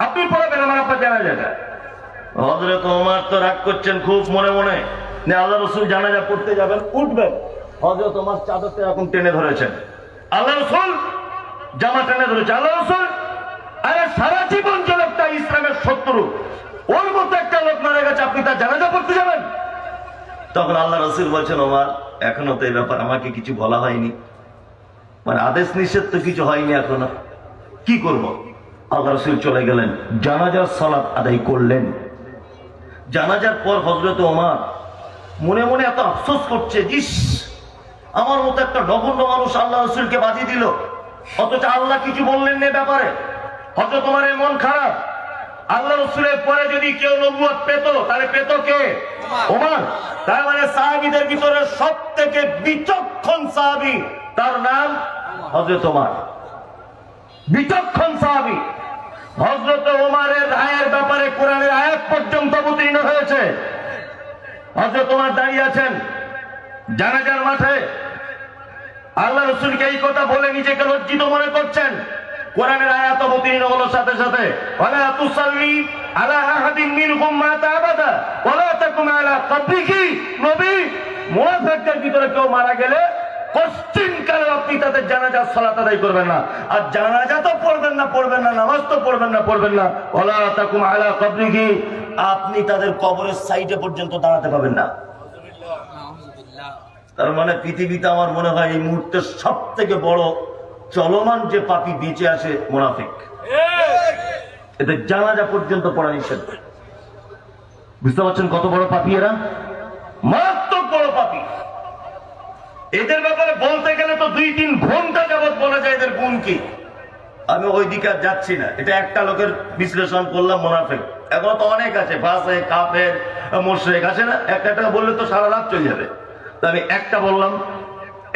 আপনি পড়াবেন আমার আব্বার জানাজাটা। হযরত ওমর তো রাগ করছেন খুব মনে মনে, আল্লাহ রাসূল জানাজা পড়তে যাবেন, উঠবেন, হযরত ওমর চাদরটা এরকম টেনে ধরেছেন, আল্লাহ রাসূল জামা টেনে ধরেছে, আল্লাহ রাসূল, আরে সারা জীবন যে লোকটা ইসলামের শত্রু, ওর মতো একটা লোক মারা গেছে, আপনি তার জানাজা পড়তে যাবেন? তখন আল্লাহ রাসূল বলছেন, ওমর, এখনো তো এই ব্যাপার আমাকে কিছু বলা হয়নি, মানে আদেশ নিষেধ তো কিছু হয়নি এখনো, কি করব? আল্লাহ রাসূল চলে গেলেন, জানাজার সালাত আদায় করলেন। জানাজার পর হযরত ওমর মনে মনে এত আফসোস করছে, ইস, আমার মতো একটা নগণ্য মানুষ আল্লাহ রসুলকে বাজিয়ে দিল, অথচ আল্লাহ কিছু বললেন না ব্যাপারে। হয়তো তোমার মন খারাপ, আল্লাহ রসুলের পরে যদি কেউ নবুয়ত পেত তাহলে পেত কে? ওমর। তার মানে সাহাবীদের ভিতরে সব থেকে বিচক্ষণ সাহাবী, তার নাম হযরত ওমর। বিচক্ষণ সাহাবী। হযরত ওমরের রায়ের ব্যাপারে কোরআনের আয়াত পর্যন্ত অবতীর্ণ হয়েছে। হযরত ওমর দাঁড়িয়ে আছেন জানাজার মাঠে, আল্লাহ রসুলকে এই কথা বলে নিজেকে লজ্জিত মনে করছেন। কোরআনের আয়াত অবতীর্ণ হলো সাথে সাথে, ওয়ালা তুসাল্লি আলা আহাদিন মিনহুম মাতা আবাদা ওয়ালা তাকুম আলা কবরিহি। নবী, মুনাফিকদের ভিতরে কেউ মারা গেলে পশ্চিমকালে আপনি তাদের জানাজার সালাত আদায় করবেন না, আর জানাজা তো পড়বেন না, নামাজ তো পড়বেন না। ওয়ালা তাকুম আলা কবরিহি, আপনি তাদের কবরের সাইডে পর্যন্ত দাঁড়াতে পাবেন না। তার মানে পৃথিবীতে আমার মনে হয় এই মুহূর্তে সব থেকে বড় চলমান যে পাপী বেঁচে আসে মুনাফিক। এদের জানাজা পর্যন্ত পড়া নিষেধ। বুঝতে পারছেন কত বড় পাপী এরা? মারাত্মক বড় পাপী। এদের ব্যাপারে বলতে গেলে তো 2-3 ঘন্টা যাবত বলা যায় এদের গুণ কি। আমি ওই দিকে আর যাচ্ছি না, এটা একটা লোকের বিশ্লেষণ করলাম মুনাফিক। এখন তো অনেক আছে, ফাসিক, কাফের, মুশরিক আছে না, একটা বললে তো সারা রাত চলে যাবে। আমি একটা বললাম,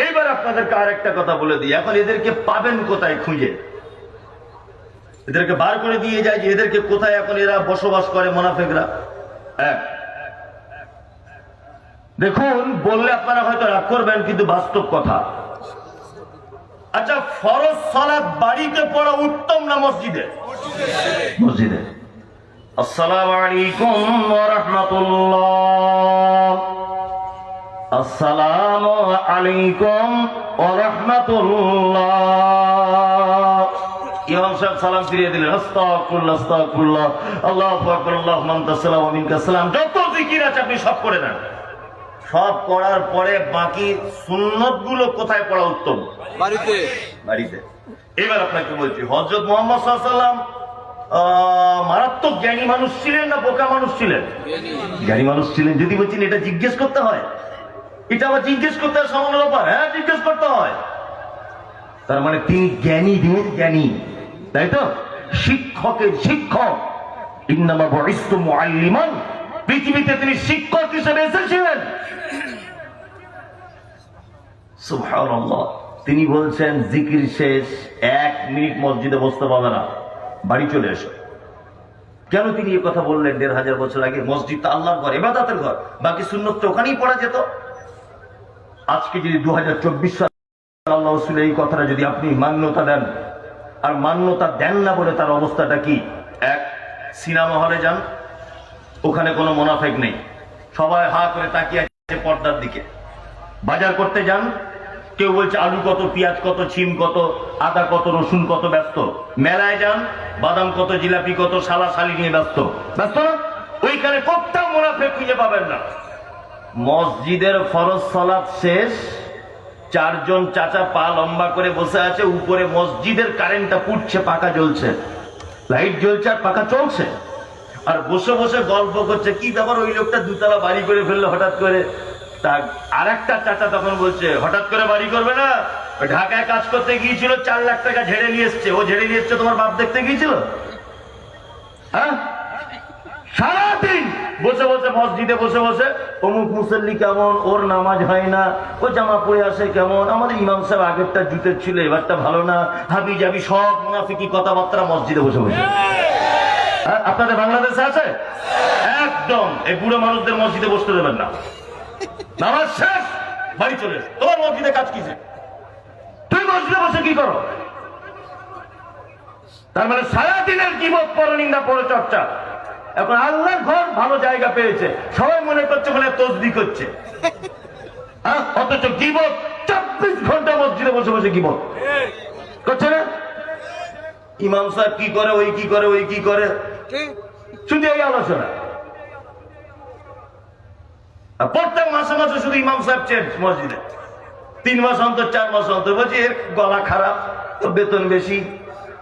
এইবার আপনাদেরকে আর একটা কথা বলে দিই। এখন এদেরকে পাবেন কোথায় খুঁজে? এদেরকে বার করে দিয়ে যায় যে এদেরকে কোথায় এখন এরা বসবাস করে মুনাফিকরা। দেখুন, বললে আপনারা হয়তো রাগ করবেন, কিন্তু বাস্তব কথা। আচ্ছা, ফরজ সালাত বাড়িতে পড়া উত্তম না মসজিদে? মসজিদে। আসসালামু আলাইকুম ওয়া রাহমাতুল্লাহ। আসসালামু আলাইকুম ওয়া রাহমাতুল্লাহ। ইমাম সাহেব সালাম ফিরিয়ে দিলেন, আস্তাগফিরুল্লাহ আস্তাগফিরুল্লাহ, আল্লাহু আকবার, আল্লাহুম্মা আনতাস সালাম ওয়া মিনকাস সালাম। যত জিকির আছে আপনি সব করে নেন। সব করার পরে বাকি সুন্নতগুলো কোথায় পড়া উত্তম? বাড়িতে। এবার আপনাকে বলছি, হযরত মুহাম্মদ সাল্লাল্লাহু আলাইহি ওয়াসাল্লাম মারাত্মক জ্ঞানী মানুষ ছিলেন না বোকা মানুষ ছিলেন? জ্ঞানী মানুষ ছিলেন। যদি বলছেন এটা জিজ্ঞেস করতে হয়, এটা আবার জিজ্ঞেস করতে হয় সামান্য ব্যাপার? হ্যাঁ, জিজ্ঞেস করতে হয়। তার মানে তিনি জ্ঞানীদের জ্ঞানী, তাই তো? শিক্ষকের শিক্ষক। ইন্নামা বুইসতু মুআল্লিমান, পৃথিবীতে তিনি শিক্ষক হিসেবে এসেছিলেন। সুবহানাল্লাহ। তিনি বলছেন জিকির শেষ, 1 মিনিট মসজিদে বসতে পাবে না, বাড়ি চলে এসো। কেন তিনি এই কথা বললেন 1500 বছর আগে? মসজিদ তো আল্লাহর ঘর, ইবাদতের ঘর, বাকি সুন্নত তো ওখানেই পড়া যেত। আজকে যদি 2024 সাল আল্লাহ রাসূল এই কথাটা যদি আপনি মান্যতা দেন, আর মান্যতা দেন না বলে তার অবস্থাটা কি? এক, সিনেমা হলে যান, ওখানে কোনো মুনাফিক নেই, সবাই হা করে তাকিয়ে আছে পর্দার দিকে। বাজার করতে যান, কেউ বলছে আলু কত, পেঁয়াজ কত, ছিম কত, আদা কত, রসুন কত, ব্যস্ত। মেলায় যান, বাদাম কত, জিলাপি কত, সালা সালি নিয়ে ব্যস্ত না? ওইখানে কোথাও মুনাফিক খুঁজে পাবেন না। মসজিদের ফরজ সালাত শেষ, 4 জন চাচা পা লম্বা করে বসে আছে, উপরে মসজিদের কারেন্টটা পুড়ছে, পাকা জ্বলছে, লাইট জ্বলছে আর পাকা চলছে, আর বসে বসে গল্প করছে। কি ব্যাপার, ওই লোকটা 2 তলা বাড়ি করে ফেললো হঠাৎ করে। তা আরেকটা চাচা তখন বলছে, হঠাৎ করে বাড়ি করবে না, ঢাকায় কাজ করতে গিয়েছিল, 4 লাখ টাকা ঝেড়ে নিয়ে এসছে। ও ঝেড়ে নিয়ে এসছে তোমার বাপ দেখতে গিয়েছিল? হ্যাঁ, সারাদিন বসে বসে মসজিদে বসে বসে অমুক মুসল্লি কেমন, ওর নামাজ হয় না, ও জামা পরে আসে কেমন, আমাদের ইমাম সাহেব আগেরটা জুতের ছিল এবারটা ভালো না, হাবি জাবি সব মুনাফিকি কথাবার্তা মসজিদে বসে বসে। আপনাদের বাংলাদেশে আছে? একদম এই বুড়ো মানুষদের মসজিদে বসতে দেবেন না। নামাজ শেষ, বাড়ি চলে এসো। তোমার মসজিদে কাজ কিসে? তুই মসজিদে বসে কি করো? তার মানে সারাদিনের গীবত পরনিন্দা পরচর্চা। এখন আল্লাহর ঘর ভালো জায়গা পেয়েছে, সবাই মনে করছে মানে তসবিহ করছে, অথচ গীবত 24 ঘন্টা মসজিদে বসে বসে গীবত করছে না? ইমাম সাহেব কি করে, ওই কি করে, ওই কি করে, শুধু এই আলোচনা। প্রত্যেক মাসে মাসে শুধু ইমাম সাহেব চেঞ্জ মসজিদে, 3 মাস অন্তর, 4 মাস অন্তর। বলছি এর গলা খারাপ, ওর বেতন বেশি,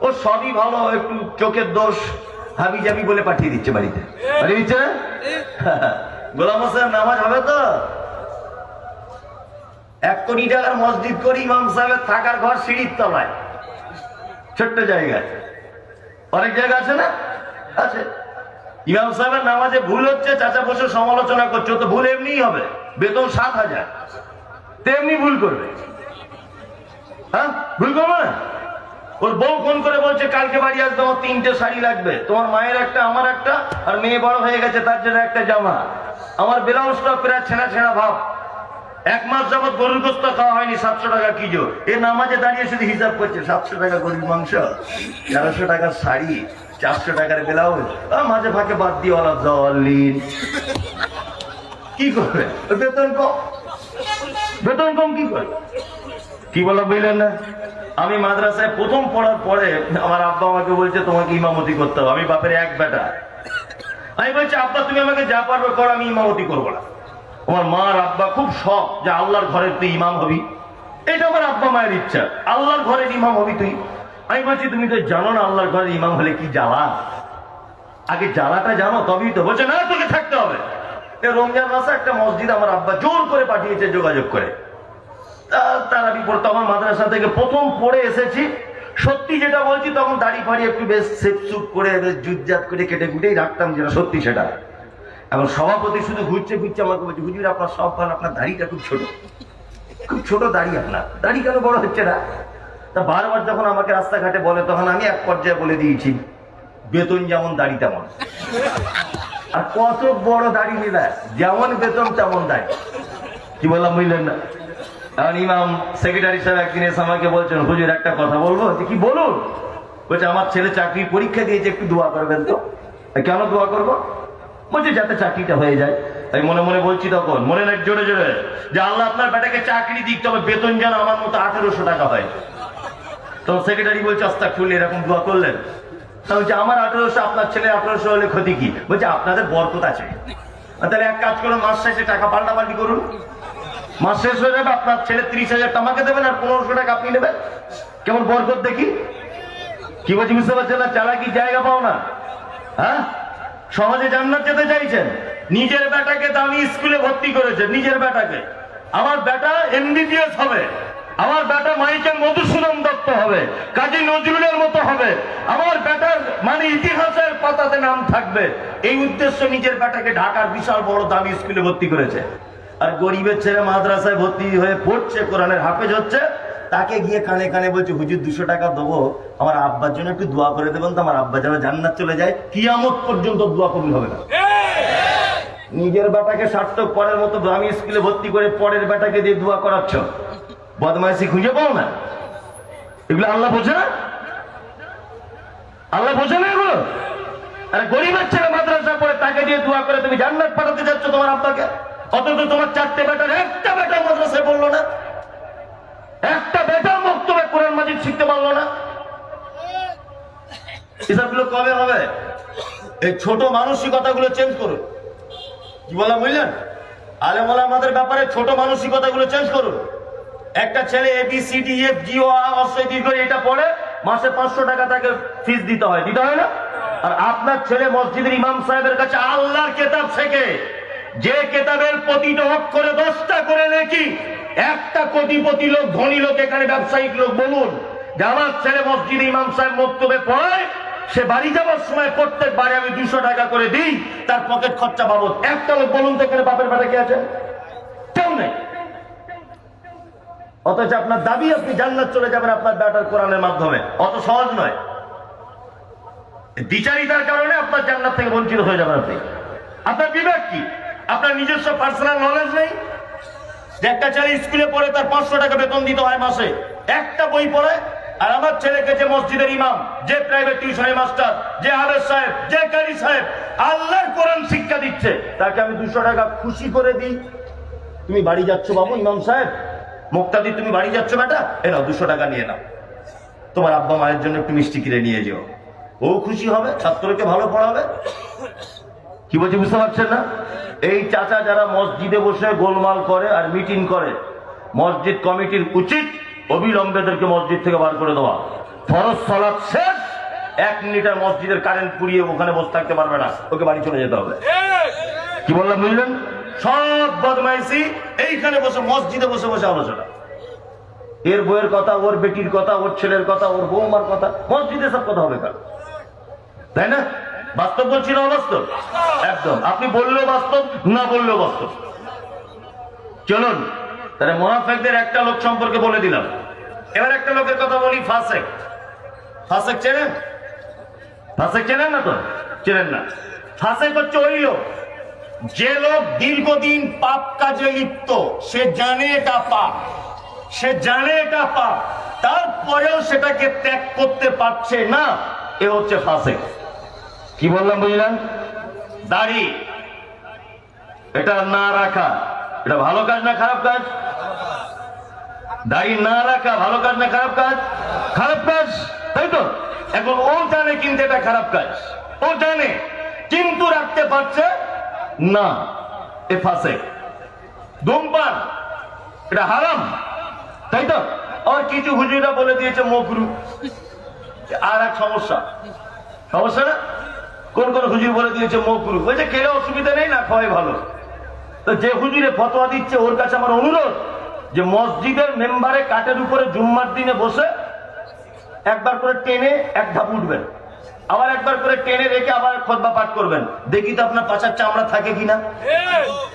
ও সবই ভালো, একটু চোখের দোষ, হাবি জাবি বলে পাঠিয়ে দিচ্ছে বাড়িতে। বাড়ি দিচ্ছে না? গোলাম হোসেন নামাজ হবে তো? 1 কোটি টাকার মসজিদ করি, ইমাম সাহেবের থাকার ঘর সিঁড়ির তলায়, ছোট্ট জায়গায়। অনেক জায়গা আছে না? আছে। ইমাম সাহেবের নামাজে ভুল হচ্ছে, চাচা বসে সমালোচনা করছে, তো ভুল এমনিই হবে, বেতন 7,000, তেমনি ভুল করবে। হ্যাঁ, ভুল করবো না? ওর বউ ফোন করে বলছে কালকে বাড়ি আসবে, আমার 3টে শাড়ি লাগবে, তোমার মায়ের একটা, আমার একটা, আর মেয়ে বড় হয়ে গেছে তার জন্য একটা জামা। আমার ব্লাউজটা প্রায় ছেঁড়া ছেঁড়া ভাব, 1 মাস যাবৎ গরুর গোস্ত খাওয়া হয়নি, 700 টাকা কিলো। এ নামাজে দাঁড়িয়ে শুধু হিসাব করছে, 700 টাকা গরুর মাংস, 1100 টাকার শাড়ি, 400 টাকার ব্লাউজ, মাঝে ফাঁকে বাদ দিয়ে ওলা জলিন। কি করবে? বেতন কম, বেতন কম কি করে? কি বলা বুঝলেন না? আমি মাদ্রাসায় প্রথম পড়ার পরে আমার আব্বা আমাকে বলছে তোমাকে ইমামতি করতে হবে। আমি বাপের এক বেটা, আমি বলছি আব্বা তুমি আমাকে যা পারবে কর, আমি ইমামতি করবো না। আমার মা আর আব্বা খুব শখ যে আল্লাহর ঘরের তুই ইমাম হবি, এটা আমার আব্বা মায়ের ইচ্ছা, আল্লাহর ঘরের ইমাম হবি তুই। আমি বলছি তুমি তো জানো না আল্লাহর ঘরের ইমাম হলে কি জ্বালা, আগে জ্বালাটা জানো তবেই তো। বলছে না, তোকে থাকতে হবে। রমজান মাসে একটা মসজিদ আমার আব্বা জোর করে পাঠিয়েছে যোগাযোগ করে, তারাবি পড়তে। আমার মাদ্রাসা থেকে প্রথম পড়ে এসেছি, সত্যি যেটা বলছি, তখন দাড়ি ফাড়ি একটু বেশ সেপসুপ করে বেশ জুতজাত করে কেটে কুটেই রাখতাম, যেটা সত্যি সেটা। এখন সভাপতি শুধু ঘুরছে ঘুরছে আমাকে বলছে হুজুর আপনার সব ভালো, আপনার দাড়িটা খুব ছোট, খুব ছোট দাড়ি, আপনার দাড়ি কেন বড় হচ্ছে না? তা বারবার যখন আমাকে রাস্তাঘাটে বলে, তখন আমি এক পর্যায়ে বলে দিয়েছি বেতন যেমন দাড়ি তেমন। আর কত বড় দাড়ি নিলে, যেমন বেতন তেমন দাড়ি। কি বললাম বুঝলেন না? এখন ইমাম সেক্রেটারি সাহেব একদিন এসে আমাকে বলছেন হুজুর একটা কথা বলবো। কি বলুন? বলছে আমার ছেলে চাকরির পরীক্ষা দিয়েছে, একটু দোয়া করবেন তো। কেন দোয়া করবো? বলছে যাতে চাকরিটা হয়ে যায়। তাই মনে মনে বলছি তখন, মনে নাই জোরে জোরে, যে আল্লাহ আপনার বেটাকে চাকরি দিক, তবে বেতন যেন আমার মতো 1800 টাকা হয়। তখন সেক্রেটারি বলছে আস্তাগফিরুল্লাহ, এরকম দোয়া করলেন? বলছে আমার 1800, আপনার ছেলে 1800 হলে ক্ষতি কি? বলছে আপনাদের বরকত আছে, তাহলে এক কাজ করুন, মাস শেষে টাকা পাল্টাপাল্টি করুন, মাস শেষ হয়ে যাবে, আপনার ছেলে 30,000 টাকাকে দেবেন আর 1500 টাকা আপনি নেবেন। কেমন বরকত দেখি? কি বলছি বুঝতে পারছেন না? চালাকি জায়গা পাও না। হ্যাঁ, সমাজে জান্নাত যেতে চাইছেন, নিজের বেটাকে দামি স্কুলে ভর্তি করেছে, নিজের বেটাকে। আমার বেটা MBBS হবে, আমার বেটা মাইকেল মধুসূদন দত্ত হবে, কাজী নজরুলের মতো হবে, আমার বেটার মানে ইতিহাসের পাতাতে নাম থাকবে। এই উদ্দেশ্য নিজের বেটাকে ঢাকার বিশাল বড় দামি স্কুলে ভর্তি করেছে। আর গরিবের ছেলে মাদ্রাসায় ভর্তি হয়ে পড়ছে, কোরআনের হাফেজ হচ্ছে, তাকে গিয়ে কানে কানে বলছে হুজুর 200 টাকা দেবো, আমার আব্বার জন্য একটু দোয়া করে দেবেন তো, আমার আব্বা যেন জান্নাত চলে যায়। কিয়ামত পর্যন্ত দোয়া কবুল হবে না। নিজের বেটাকে সার্থক পরের মতো দামি স্কুলে ভর্তি করে পরের বেটাকে দিয়ে দোয়া করাচ্ছ, বদমাইশি খুঁজে পাও না? এগুলো আল্লাহ বোঝে না? আল্লাহ বোঝে না এগুলো? আরে গরিবের ছেলে মাদ্রাসা পড়ে, তাকে দিয়ে দোয়া করে তুমি জান্নাত পাঠাতে যাচ্ছ তোমার আব্বাকে, অথচ তোমার 4টে বেটার একটা বেটা মাদ্রাসায় পড়লো না, একটা বেটা মক্তবে কোরআন মাজিদ শিখতে পারলো না। এসবগুলো কবে হবে? এই ছোট মানসিকতাগুলো চেঞ্জ করুন। কি বলা বুঝলেন? আলেম ওলামাদের ব্যাপারে ছোট মানসিকতাগুলো চেঞ্জ করুন। একটা ছেলে ABCDEFGO এটা পড়ে, মাসে 500 টাকা তাকে ফিস দিতে হয়, দিতে হয় না? আর আপনার ছেলে মসজিদের ইমাম সাহেবের কাছে আল্লাহর কিতাব শেখে, যে কিতাবের প্রতিটা অক্ষরে 10টা করে নেকি। একটা কোটিপতি লোক, ধনী লোক, এখানে ব্যবসায়িক লোক বলুন যে আমার ছেলে মসজিদে ইমাম সাহেব মক্তবে পড়ায়, সে বাড়ি যাওয়ার সময় প্রত্যেকবারে আমি 200 টাকা করে দিই তার পকেট খরচা বাবদ। একটা লোক বলুন তো এখানে বাপের বেটা কে আছে? কেউ নেই। অথচ আপনার দাবি আপনি জান্নাত চলে যাবেন আপনার বেটার কোরআনের মাধ্যমে। অত সহজ নয়। দ্বিচারিতার কারণে আপনার জান্নাত থেকে বঞ্চিত হয়ে যাবেন আপনি। আপনার বিবেক কি? আপনার নিজস্ব পার্সোনাল নলেজ নেই? যে একটা ছেলে স্কুলে পড়ে তার 500 টাকা বেতন দিতে হয় মাসে, একটা বই পড়ে। আর আমার ছেলেকে যে মসজিদের ইমাম, যে প্রাইভেট টিউশনের মাস্টার, যে হাফেজ সাহেব, যে কারি সাহেব আল্লাহর কোরআন শিক্ষা দিচ্ছে, তাকে আমি 200 টাকা খুশি করে দিই। তুমি বাড়ি যাচ্ছ বাবু, ইমাম সাহেব মুক্তাদি তুমি বাড়ি যাচ্ছ বেটা, এ নাও 200 টাকা নিয়ে নাও, তোমার আব্বা মায়ের জন্য একটু মিষ্টি কিনে নিয়ে যেও। ও খুশি হবে, ছাত্রকে ভালো পড়াবে। কি বলছি বুঝতে পারছেন না? এই চাচা যারা মসজিদে বসে গোলমাল করে আর মিটিং করে, মসজিদ কমিটির উচিত অবিলম্বে এদেরকে মসজিদ থেকে বার করে দেওয়া। ফরজ সালাত শেষ, 1 মিনিটের মসজিদের কারেন্ট পুড়িয়ে ওখানে বসে থাকতে পারবে না, ওকে বাড়ি চলে যেতে হবে। কি বললাম বুঝলেন? সব বদমাইশি এইখানে বসে মসজিদে বসে বসে আলোচনা। এর বইয়ের কথা, ওর বেটির কথা, ওর ছেলের কথা, ওর বৌমার কথা, মসজিদে সব কথা হবে কার, তাই না? বাস্তব বলছি না অবাস্তব? একদম। আপনি বললেও বাস্তব, না বললেও বাস্তব। চলুন তাহলে মুনাফিকদের একটা লোক সম্পর্কে বলে দিলাম। এবার একটা লোকের কথা বলি, ফাসেক। ফাসেক চেনেন? ফাসেক চেনেন না তো? চেনেন না? ফাসেক হচ্ছে ওই লোক, যে লোক দীর্ঘদিন পাপ কাজে লিপ্ত, সে জানে এটা পাপ, সে জানে এটা পাপ, তারপরেও সেটাকে ত্যাগ করতে পারছে না, এ হচ্ছে ফাসেক। কি বললাম বুঝলেন? দাড়ি এটা না রাখা, এটা ভালো কাজ না খারাপ কাজ? দাড়ি না রাখা ভালো কাজ না খারাপ কাজ? খারাপ কাজ, তাই তো? এখন ও জানে কিন্তু এটা খারাপ কাজ, ও জানে কিন্তু রাখতে পারছে না, এ ফাসেক। ধূমপান এটা হারাম, তাই তো? আর কিছু হুজুরা বলে দিয়েছে মকরু, আর এক সমস্যা। সমস্যা না? কোন কোন হুজুর বলে দিয়েছে মকরু, ওই যে খেলে অসুবিধা নেই, না খাওয়াই ভালো। তো যে হুজুরে ফতোয়া দিচ্ছে ওর কাছে আমার অনুরোধ যে মসজিদের মেম্বারে কাঠের উপরে জুম্মার দিনে বসে একবার করে টেনে এক ধাপ উঠবেন, আবার একবার করে টেনে রেখে আবার খুতবা পাঠ করবেন, দেখি তো আপনার পাছার চামড়া থাকে কিনা।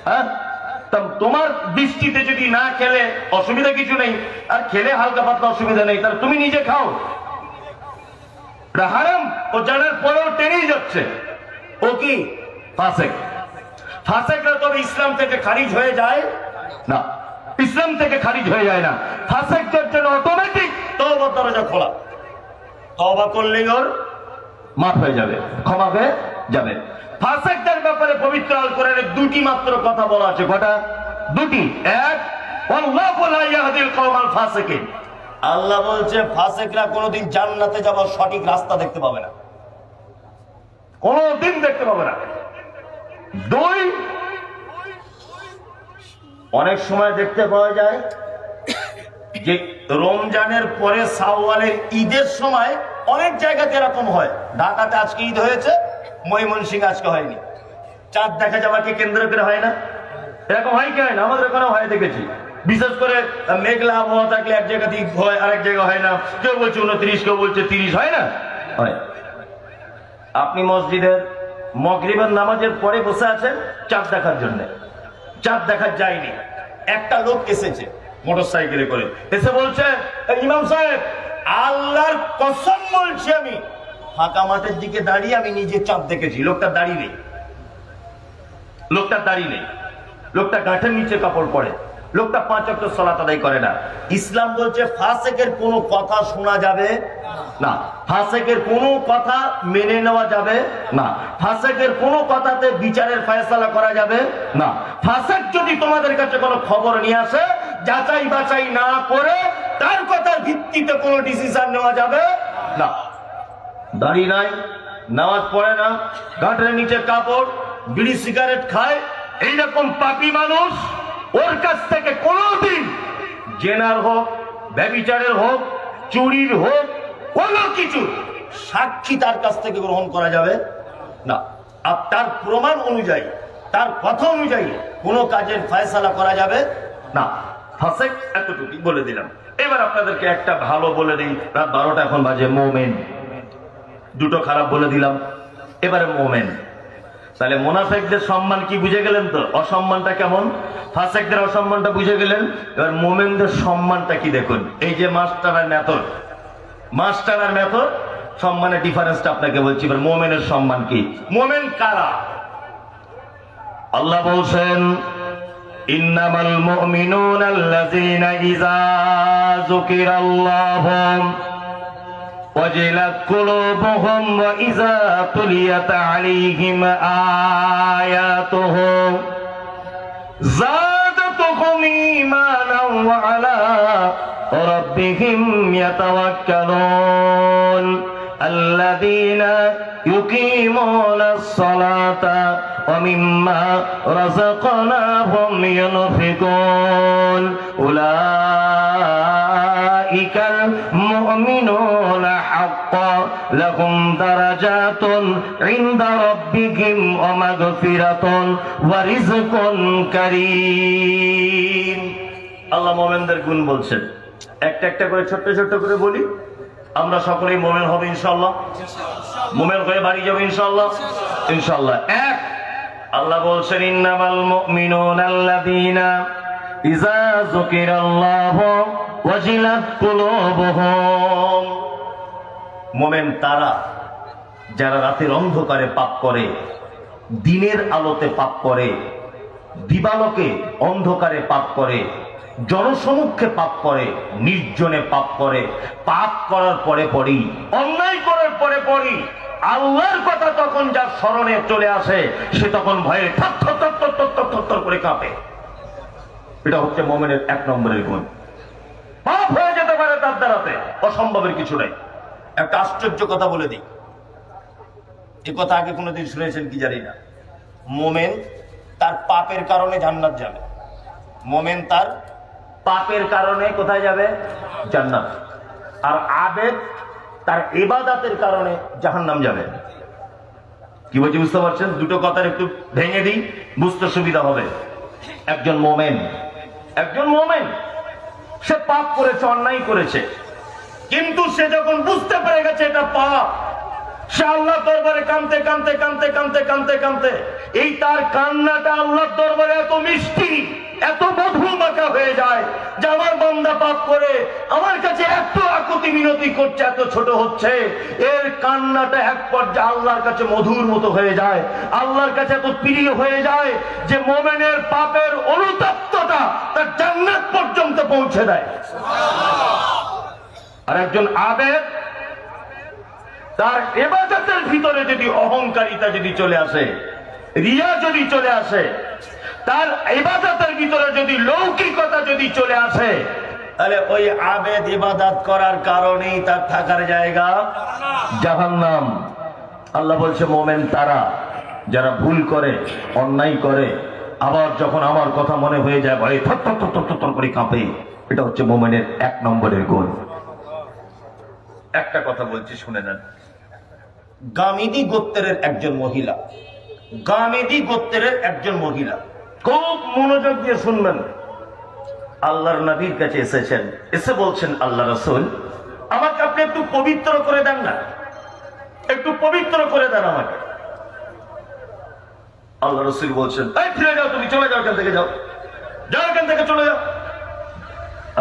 হ্যাঁ, তোমার দৃষ্টিতে যদি না খেলে অসুবিধা কিছু নেই, আর খেলে হালকা পাতলা অসুবিধা নেই, তাহলে তুমি নিজে খাও। হারাম ও জানার পরেও টেনেই যাচ্ছে, ও কি ফাসেক। ফাসেকরা তবে ইসলাম থেকে খারিজ হয়ে যায় না, ইসলাম থেকে খারিজ হয়ে যায় না। ফাসেকদের জন্য অটোমেটিক তওবার দরজা খোলা, তওবা করলেই ওর মাফ হয়ে যাবে, ক্ষমা হয়ে যাবে। ফাসেকদের ব্যাপারে পবিত্র আল কোরআনে দুটি মাত্র কথা বলা আছে। কটা? দুটি। এক, আল্লাহু লা ইয়াহদিল কওমাল ফাসিকিন, আল্লাহ বলছে ফাসেকরা কোনোদিন জান্নাতে যাওয়ার সঠিক রাস্তা দেখতে পাবে না, কোনোদিন দেখতে পাবে না। দুই, অনেক সময় দেখতে পাওয়া যায় যে রমজানের পরে শাওয়ালের ঈদের সময় অনেক জায়গাতে এরকম হয়। ঢাকাতে আজকে ঈদ হয়েছে, ময়মনসিংহে আজকে হয়নি। চাঁদ দেখা যাওয়াকে কেন্দ্র করে হয় না? এরকম হয় কি হয় না? আমাদের ওখানে হয়, দেখেছি। বিশেষ করে মেঘলা আবহাওয়া থাকলে এক জায়গাতে ঈদ হয়, আরেক জায়গা হয় না। কেউ বলছে 29, কেউ বলছে 30, হয় না? হয়। আপনি মসজিদের মাগরিবের নামাজের পরে বসে আছেন চাঁদ দেখার জন্য, চাঁদ দেখা যায়নি। একটা লোক এসেছে মোটর সাইকেলে করে, এসে বলছে, ইমাম সাহেব আল্লাহর কসম বলছি আমি ফাঁকা মাঠের দিকে দাঁড়িয়ে আমি নিজে চাঁদ দেখেছি। লোকটা দাঁড়িয়ে নেই, লোকটা দাঁড়িয়ে নেই, লোকটা গাঁটের নিচে কাপড় পরে, লোকটা 5 ওয়াক্ত সালাত আদায় করে না। ইসলাম বলছে ফাসেকের কোনো কথা শোনা যাবে না, ফাসেকের কোনো কথা মেনে নেওয়া যাবে না, ফাসেকের কোনো কথাতে বিচারের ফয়সালা করা যাবে না। ফাসেক যদি তোমাদের কাছে কোনো খবর নিয়ে আসে, যাচাই বাছাই না করে তার কথার ভিত্তিতে কোনো ডিসিশন নেওয়া যাবে না। দাড়ি নাই, নামাজ পড়ে না, গাঁটের নিচে কাপড়, বিড়ি সিগারেট খায়, এইরকম পাপী মানুষ, ওর কাছ থেকে কোনোদিন জেনার হোক, ব্যভিচারের হোক, চুরির হোক, কোনো কিছু সাক্ষী তার কাছ থেকে গ্রহণ করা যাবে না। আর তার প্রমাণ অনুযায়ী, তার কথা অনুযায়ী কোনো কাজের ফয়সালা করা যাবে না। ফাসেক এতটুকুই বলে দিলাম। এবার আপনাদেরকে একটা ভালো বলে দিই, রাত 12টা এখন বাজে। মুমিন, দুটো খারাপ বলে দিলাম, এবারে মুমিন। তাহলে মুনাফিকদের সম্মান কি বুঝে গেলেন তো? অসম্মানটা কেমন? ফাসেকদের অসম্মানটা বুঝে গেলেন। এবার মুমিনদের সম্মানটা কি দেখুন। এই যে মাস্টার আর মেথর, মাস্টার আর মেথর সম্মানের ডিফারেন্সটা আপনাকে বলছি। এবার মুমিনের সম্মান কি? মুমিন কারা? আল্লাহ বলছেন, ইন্নামাল মুমিনুনা আল্লাযীনা ইযা যুকিরাল্লাহু ওয়াজিলাত কুলুবুহুম ওয়া ইযা তুলিয়াত আলাইহিম আয়াতুহু যাদাতুহুম ঈমানান ওয়া আলা রাব্বিহিম ইয়াতাওয়াক্কালুন আল্লাযীনা ইউকিমুনাস সালাতা ওয়া মিম্মা রাযাকনাহুম ইউনফিকুন উলাইকাল মুমিনুনা হাক্কান লাহুম দারাজাতুন ইনদা রাব্বিহিম ওয়া মাগফিরাতুন ওয়া রিজকুন কারীম। আল্লাহ মুমিনদের গুণ বলছেন। একটা একটা করে ছোট্ট ছোট্ট করে বলি, আমরা সকলেই মুমিন হব ইনশাআল্লাহ। মুমিন হয়ে বাড়ি যাব ইনশাআল্লাহ। ইনশাআল্লাহ। এক, আল্লাহ বলছেন ইন্নামাল মুমিনুনা আল্লাযীনা ইযা যুকিরাল্লাহু ওয়াজিলাত কুলুবুহুম। মুমিন তারা যারা রাতের অন্ধকারে পাপ করে, দিনের আলোতে পাপ করে, দিবালোকে অন্ধকারে পাপ করে, জনসমক্ষে পাপ করে, নির্জনে পাপ করে, পাপ করার পরে পরেই, অন্যায় করার পরে পরেই আল্লাহর কথা তখন যার স্মরণে চলে আসে, সে তখন ভয়ে থর করে কাঁপে। এটা হচ্ছে মুমিনের এক নম্বরের গুণ। পাপ হয়ে যেতে পারে তার দ্বারাতে, অসম্ভবের কিছু নাই। একটা আশ্চর্য কথা বলে দিই, এ কথা আগে কোনোদিন শুনেছেন কি জানি না। মুমিন তার পাপের কারণে জান্নাত যাবে। মুমিন তার পাপের কারণে কোথায় যাবে? জান্নাত। আর আবেদ তার ইবাদতের কারণে জাহান্নাম যাবে। কি বলছি বুঝতে পারছেন? দুটো কথার একটু ভেঙে দিই, বুঝতে সুবিধা হবে। একজন মুমিন সে পাপ করেছে, অন্যায় করেছে, কিন্তু সে যখন বুঝতে পেরে গেছে এটা পাপ, সে আল্লাহ দরবারে কাঁদতে কাঁদতে কাঁদতে কাঁদতে কাঁদতে কাঁদতে এই তার কান্নাটা আল্লাহর দরবারে এত মিষ্টি, এত মধু মাখা হয়ে যায় যে আমার বান্দা পাপ করে আমার কাছে এত আকুতি মিনতি করছে, এত ছোট হচ্ছে, এর কান্নাটা এক পর্যায়ে আল্লাহর কাছে মধুর মতো হয়ে যায়, আল্লাহর কাছে এত প্রিয় হয়ে যায় যে মুমিনের পাপের অনুতপ্তটা তার জান্নাত পর্যন্ত পৌঁছে দেয়। আর একজন আবেদ, তার ইবাদতের ভিতরে যদি অহংকারিতা যদি চলে আসে, রিয়া যদি চলে আসে, তার ইবাদতের ভিতরে যদি লৌকিকতা যদি চলে আসে, তাহলে ওই আবেদ ইবাদত করার কারণেই তার থাকার জায়গা জাহান্নাম। আল্লাহ বলছে মুমিন তারা যারা ভুল করে, অন্যায় করে, আবার যখন আমার কথা মনে হয়ে যায় ভয়ে থর করে কাঁপে। এটা হচ্ছে মুমিনের এক নম্বরের গুণ। একটা কথা বলছি শুনে নেন। গামেদি গোত্রের একজন মহিলা, খুব মনোযোগ দিয়ে শুনবেন। আল্লাহর নবীর কাছে এসেছেন, এসে বলছেন আল্লাহ রাসূল আমাকে আপনি একটু পবিত্র করে দেন না, একটু পবিত্র করে দেন আমাকে। আল্লাহ রাসূল বলছেন এই ফিরে যাও, তুমি চলে যাও, এখান থেকে যাও, এখান থেকে চলে যাও।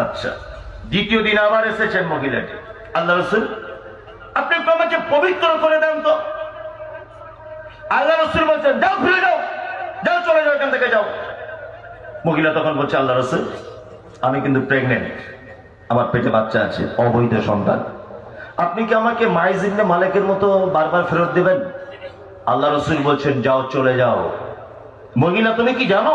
আচ্ছা, দ্বিতীয় দিন আবার এসেছেন মহিলাটি, আল্লাহ রাসূল আপনি একটু আমাকে পবিত্র করে দেন তো। আল্লাহ রাসূল বলছেন যাও, ফিরে যাও, চলে যাও, এখান থেকে যাও। মহিলা তখন বলছে আল্লাহ রাসূল আমি কিন্তু প্রেগনেন্ট, আমার পেটে বাচ্চা আছে, অবৈধ সন্তান, আপনি কি আমাকে মাইজ ইবনে মালিকের মতো বারবার ফেরত দেবেন? আল্লাহ রাসূল বলছেন যাও, চলে যাও। মহিলা তুমি কি জানো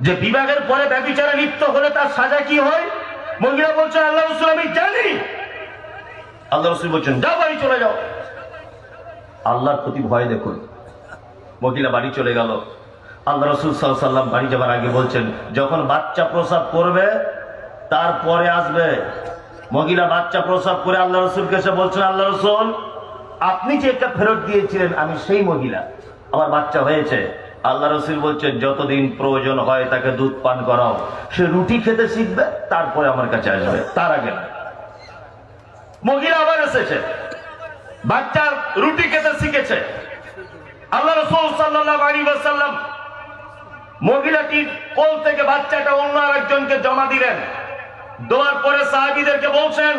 যে বিবাহের পরে ব্যভিচারে লিপ্ত হলে তার সাজা কি হয়? মহিলা বলছে আল্লাহ রাসূল আমি জানি। আল্লাহ রাসূল বলছেন যাও, বাড়ি চলে যাও। আল্লাহর প্রতি ভয় দেখুন। মহিলা বাড়ি চলে গেল। আল্লাহ রাসূল সাল্লাল্লাহু আলাইহি ওয়াসাল্লাম বাড়ি যাবার আগে বলছেন যখন বাচ্চা প্রসব করবে তারপরে আসবে। মহিলা বাচ্চা প্রসব করে আল্লাহ রাসূলকে এসে বলছেন আল্লাহ রাসূল আপনি যে একটা ফেরত দিয়েছিলেন আমি সেই মহিলা, আমার বাচ্চা হয়েছে। আল্লাহ রাসূল বলছেন যতদিন প্রয়োজন হয় তাকে দুধ পান করাও, সে রুটি খেতে শিখবে তারপরে আমার কাছে আসবে, তার আগে না। মহিলা আবার এসেছে, বাচ্চার রুটি খেতে শিখেছে। আল্লাহ রাসূল সাল্লাল্লাহু আলাইহি ওয়াসাল্লাম মহিলাটির কোল থেকে বাচ্চাটা অন্য আরেকজনকে জমা দিলেন। দেওয়ার পরে সাহাবীদেরকে বলছেন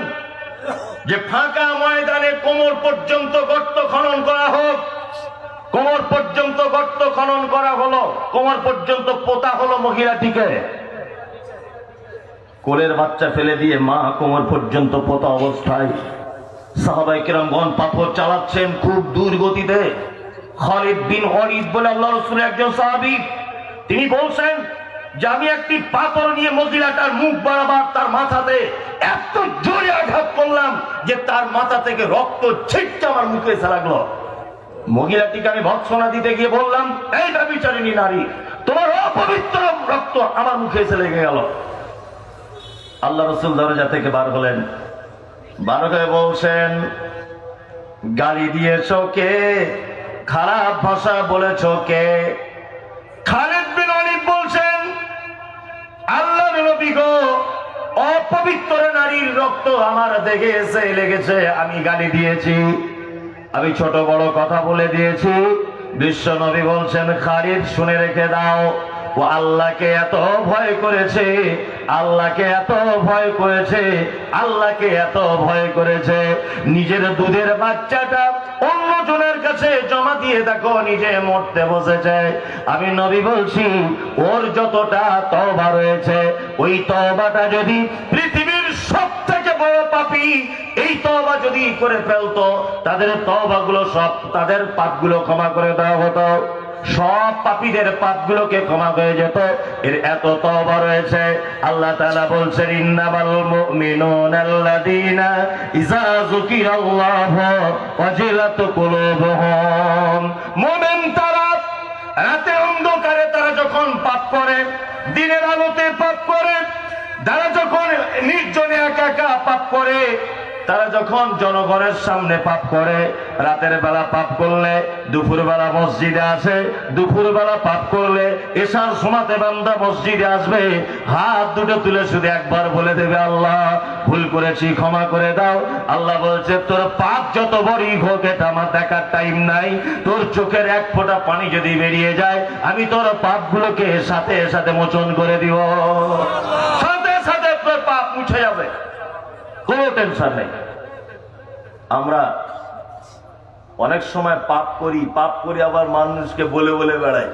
যে ফাঁকা ময়দানে কোমর পর্যন্ত গর্ত খনন করা হোক। কোমর পর্যন্ত গর্ত খনন করা হলো, কোমর পর্যন্ত পোতা হলো মহিলাটিকে। কোলের বাচ্চা ফেলে দিয়ে মা কোমর পর্যন্ত পোতা অবস্থায় সাহাবায়ে কেরামগণ পাথর চালাচ্ছেন খুব দূর গতিতে। খালিদ বিন ওয়ালিদ বলে আল্লাহ রাসূলের একজন সাহাবী, তিনি বলছেন যে আমি একটি পাথর নিয়ে মহিলাটার মুখ বরাবর তার মাথাতে এত জোরে আঘাত করলাম যে তার মাথা থেকে রক্ত ছিটকে আমার মুখে এসে লাগলো। মহিলাটিকে আমি ভৎসনা দিতে গিয়ে বললাম এই ব্যভিচারিণী নারী, তোমার অপবিত্র রক্ত আমার মুখে এসে লেগে গেল। আল্লাহ রাসূল দরজা থেকে বার হলেন, বারকে বলছেন, গালি দিয়েছ কে, খারাপ ভাষা বলেছ কে? খালিদ বিন ওয়ালিদ বলছেন, আল্লাহর নবী গো, অপবিত্র নারীর রক্ত আমার দেহে এসে লেগেছে, আমি গালি দিয়েছি, আমি ছোট বড় কথা বলে দিয়েছি। বিশ্ব নবী বলছেন, খালিদ শুনে রেখে দাও, ও আল্লাহকে এত ভয় করেছে, আল্লাহকে এত ভয় করেছে, আল্লাহকে এত ভয় করেছে, নিজের দুধের বাচ্চাটা অন্যজনের কাছে জমা দিয়ে দেখো নিজে মরতে বসেছে। আমি নবী বলছি, ওর যতটা তওবা রয়েছে, ওই তওবাটা যদি পৃথিবীর সবথেকে বড় পাপী এই তওবা যদি করে ফেলতো, তাদের তওবাগুলো সব, তাদের পাপগুলো ক্ষমা করে দেওয়া হতো, সব পাপীদের পাপগুলোকে ক্ষমা হয়ে যেত। এর এত তওবা রয়েছে। আল্লাহ তাআলা বলছেন, ইন্নামাল মুমিনুনাল্লাযীনা ইযা যুকিরাল্লাহু ওয়াজিলাত কুলুবুহুম। মুমিন তারা রাতে অন্ধকারে তারা যখন পাপ করে, দিনের আলোতে পাপ করে, তারা যখন নির্জনে একা একা পাপ করে, তারা যখন জনগণের সামনে পাপ করে, রাতের বেলা পাপ করলে দুপুর বেলা মসজিদে আসে, দুপুর বেলা পাপ করলে এশার সময়তে বান্দা মসজিদে আসবে, হাত দুটো তুলে শুধু একবার বলে দেবে, আল্লাহ ভুল করেছি, ক্ষমা করে দাও। আল্লাহ বলছে, তোর পাপ যত বড়ই হোক এটা আমার দেখার টাইম নাই, তোর চোখের এক ফোঁটা পানি যদি বেরিয়ে যায়, আমি তোর পাপগুলোকে সাথে সাথে মোচন করে দিব, সাথে সাথে তোর পাপ মুছে যাবে, কোনো টেনশন নেই। আমরা অনেক সময় পাপ করি আবার মানুষকে বলে বলে বেড়াই।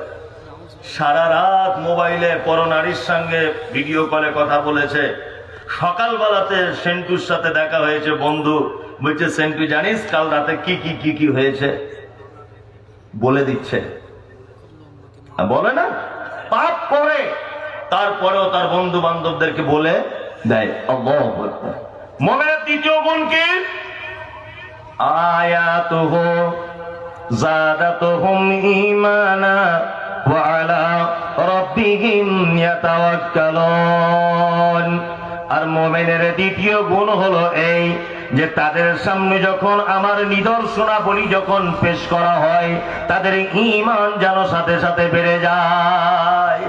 সারা রাত মোবাইলে পরনারীর সঙ্গে ভিডিও কলে কথা বলেছে, সকালবেলাতে সেন্টুর সাথে দেখা হয়েছে, বন্ধু বলছে, সেন্টু জানিস কাল রাতে কি কি কি কি হয়েছে, বলে দিচ্ছে, বলে না, পাপ করে তারপরেও তার বন্ধু বান্ধবদেরকে বলে দেয়। আল্লাহু আকবার। মুমিনের দ্বিতীয় গুণ কি? আয়াতুহু যাদাতুহুম ঈমানা ওয়া আলা রাব্বিহিম ইয়াতাওয়াক্কালুন। আর মুমিনের দ্বিতীয় গুণ হলো এই যে তাদের সামনে যখন আমার নিদর্শনাবলী যখন পেশ করা হয়, তাদের ঈমান যেন সাথে সাথে বেড়ে যায়।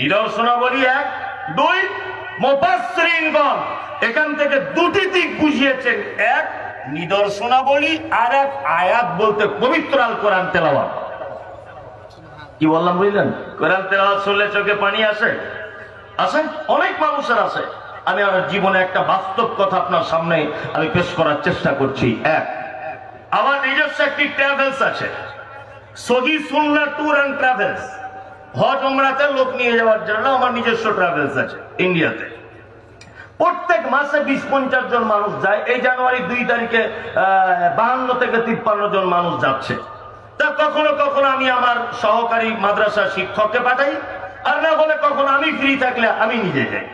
নিদর্শনাবলী এক, দুই, মুফাসসিরিনগণ এখান থেকে দুটি দিক বুঝিয়েছেন, এক নিদর্শনাবলী আর এক আয়াত বলতে পবিত্র আল কোরআন তেলাওয়াত। কি বললাম বুঝলেন? কোরআন তেলাওয়াত শুনলে চোখে পানি আসে, আসে, অনেক মানুষের আসে। আমি আমার জীবনে একটা বাস্তব কথা আপনার সামনে আমি পেশ করার চেষ্টা করছি। এক, আমার নিজস্ব একটি ট্রাভেলস আছে, সহি সুন্নাহ ট্যুর অ্যান্ড ট্রাভেলস। হজ উমরাতে লোক নিয়ে যাওয়ার জন্য আমার নিজস্ব ট্রাভেলস আছে ইন্ডিয়াতে। প্রত্যেক মাসে 20-50 জন মানুষ যায়। এই জানুয়ারি 2 তারিখে 52 থেকে 53 জন মানুষ যাচ্ছে। তা কখনো কখনো আমি আমার সহকারী মাদ্রাসা শিক্ষককে পাঠাই, আর না হলে কখনো আমি ফ্রি থাকলে আমি নিজে যাই।